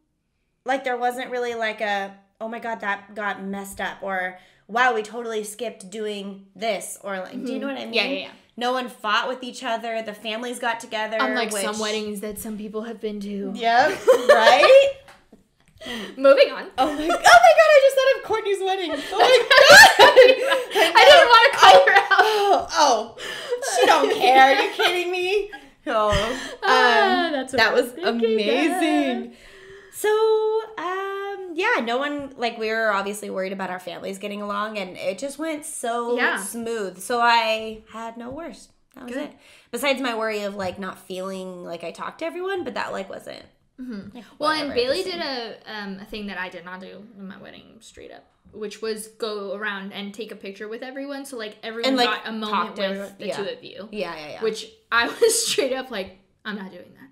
Like, there wasn't really, like, a... oh my God, that got messed up, or wow, we totally skipped doing this, or like, do you know what I mean? Yeah. No one fought with each other. The families got together. Unlike some weddings that some people have been to. Yep, right? Moving on. Oh my God, I just thought of Courtney's wedding. Oh my God. I didn't want to call her out. Oh, she don't care. Are you kidding me? No. That's what that was thinking. amazing. So, yeah, no one, like, we were obviously worried about our families getting along, and it just went so smooth. So I had no worse. That was it. Besides my worry of, like, not feeling like I talked to everyone, but that, like, wasn't. Like, well, and Bayley did a thing that I did not do in my wedding, straight up, which was go around and take a picture with everyone. So, like, everyone got a moment with the two of you. Yeah. Which I was straight up like, I'm not doing that.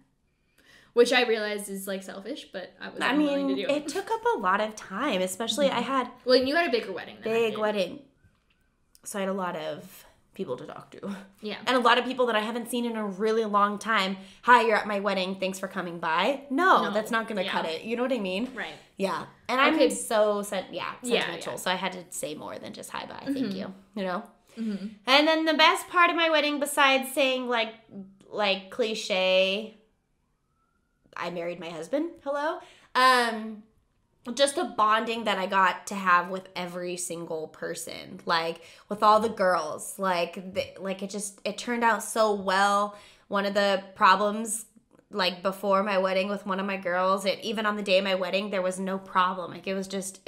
Which I realized is, like, selfish, but I was willing to do it. It took up a lot of time, especially I had... Well, you had a bigger wedding than I did. Big wedding. So I had a lot of people to talk to. Yeah. And a lot of people that I haven't seen in a really long time. Hi, you're at my wedding. Thanks for coming by. No, that's not going to cut it. You know what I mean? Right. Yeah. And I'm so sentimental. So I had to say more than just hi, bye, thank you. You know? And then the best part of my wedding, besides saying, like cliche... I married my husband. Hello. Just the bonding that I got to have with every single person, like with all the girls, like it turned out so well. One of the problems, like before my wedding with one of my girls, even on the day of my wedding, there was no problem. Like, it was just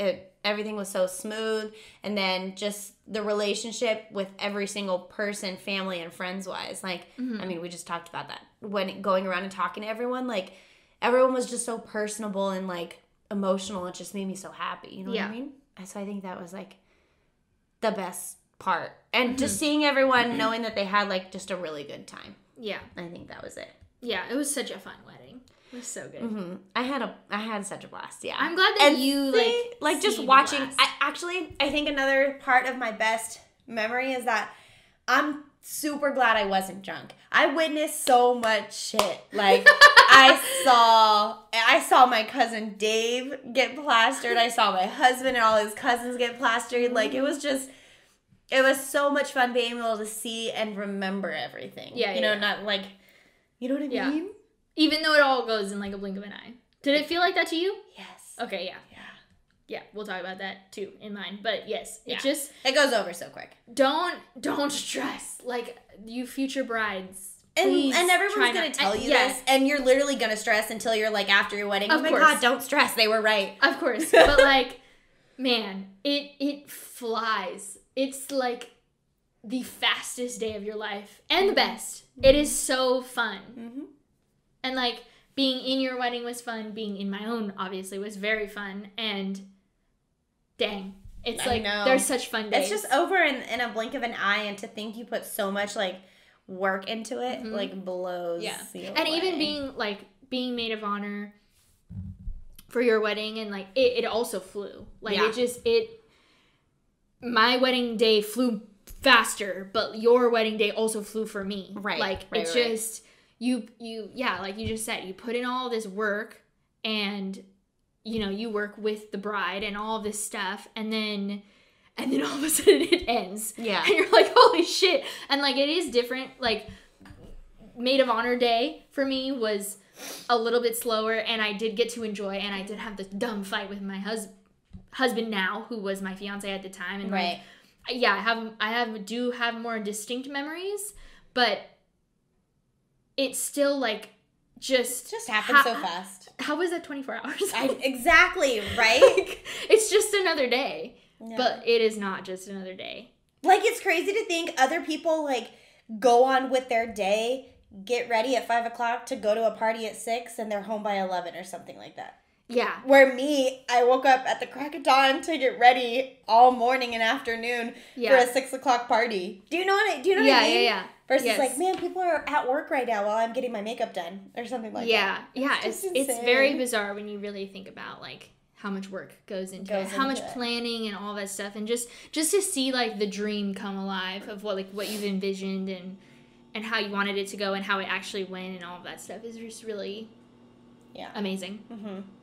everything was so smooth, and then just the relationship with every single person, family and friends wise. Like, I mean, we just talked about that when going around and talking to everyone, like. Everyone was just so personable and, like, emotional. It just made me so happy. You know what I mean? So I think that was, like, the best part. And just seeing everyone, knowing that they had, like, just a really good time. Yeah. I think that was it. Yeah, it was such a fun wedding. It was so good. I had such a blast, yeah. I'm glad that you, like just watching. I think another part of my best memory is that I'm super glad I wasn't drunk. I witnessed so much shit. Like, I saw my cousin Dave get plastered. I saw my husband and all his cousins get plastered. Like, it was so much fun being able to see and remember everything. Yeah, you know, not like, you know what I mean? Even though it all goes in like a blink of an eye. Did it feel like that to you? Yes. Okay, yeah. Yeah, we'll talk about that too in mine. But yes, it goes over so quick. Don't stress. Like, you future brides. And everyone's going to tell you this. And you're literally going to stress until you're like after your wedding. Oh my God, don't stress. They were right. Of course. But like, man, it flies. It's like the fastest day of your life. And the best. It is so fun. And like, being in your wedding was fun. Being in my own, obviously, was very fun. And dang, it's like, there's such fun days. It's just over in a blink of an eye, and to think you put so much like work into it, like, blows you away. And even being maid of honor for your wedding, and like it also flew. Like, my wedding day flew faster, but your wedding day also flew for me. Right. Like, like you just said, you put in all this work and, you know, you work with the bride and all this stuff, and then all of a sudden it ends. Yeah. And you're like, holy shit. And like, it is different. Like, Maid of Honor Day for me was a little bit slower, and I did get to enjoy, and I did have this dumb fight with my husband now, who was my fiance at the time. And right. Like, yeah, I do have more distinct memories, but it's still like just happened so fast. How was that 24 hours? Exactly, right? Like, it's just another day, but it is not just another day. Like, it's crazy to think other people like go on with their day, get ready at 5 o'clock to go to a party at 6, and they're home by 11 or something like that. Yeah. Where me, I woke up at the crack of dawn to get ready all morning and afternoon for a 6 o'clock party. Do you know what I mean? Yeah. Versus like, man, people are at work right now while I'm getting my makeup done or something like that. Yeah. It's very bizarre when you really think about like how much work goes into it, how much planning and all that stuff, and just to see like the dream come alive of what you've envisioned and how you wanted it to go and how it actually went and all of that stuff is just really amazing.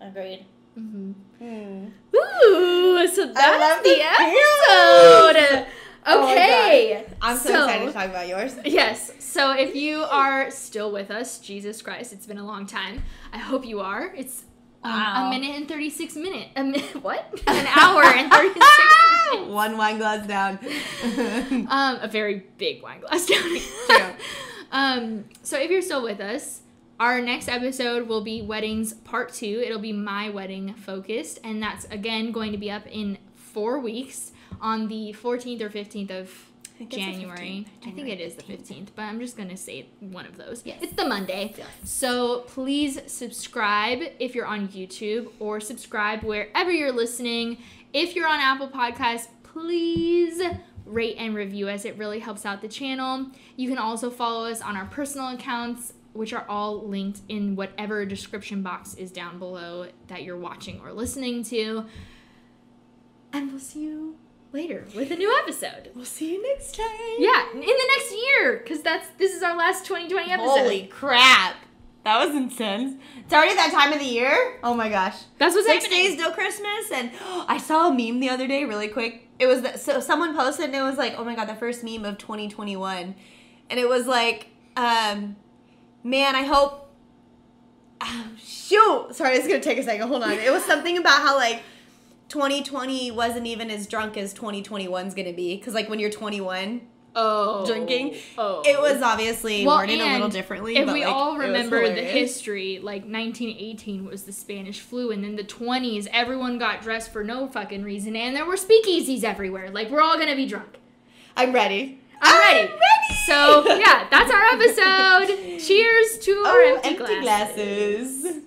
Agreed. Ooh, so that's the episode. Okay. Oh, I'm so excited to talk about yours. Yes. So if you are still with us, Jesus Christ, it's been a long time. I hope you are. It's a minute and 36 minutes. What? An hour and 36 minutes. One wine glass down. A very big wine glass down. True. So if you're still with us, our next episode will be weddings part 2. It'll be my wedding focused, and that's again going to be up in 4 weeks on the 14th or 15th of January. I think it is the 15th, but I'm just going to say one of those. Yes. It's the Monday. Yes. So please subscribe if you're on YouTube, or subscribe wherever you're listening. If you're on Apple Podcasts, please rate and review us. It really helps out the channel. You can also follow us on our personal accounts, which are all linked in whatever description box is down below that you're watching or listening to. And we'll see you later with a new episode. We'll see you next time. Yeah, in the next year, because this is our last 2020 episode. Holy crap. That was intense. It's already that time of the year. Oh my gosh. That's what's 6 happening. days till Christmas. And I saw a meme the other day really quick. It was so someone posted and it was like, oh my god, the first meme of 2021. And it was like, man, I hope... shoot. Sorry, it's going to take a second. Hold on. It was something about how like 2020 wasn't even as drunk as 2021's going to be. Because like when you're 21... drinking. It was obviously worded a little differently. If but we like, all remember the history, like 1918 was the Spanish flu, and then the 20s, everyone got dressed for no fucking reason, and there were speakeasies everywhere. Like, we're all gonna be drunk. I'm ready. I'm ready. So, yeah, that's our episode. Cheers to our empty glasses.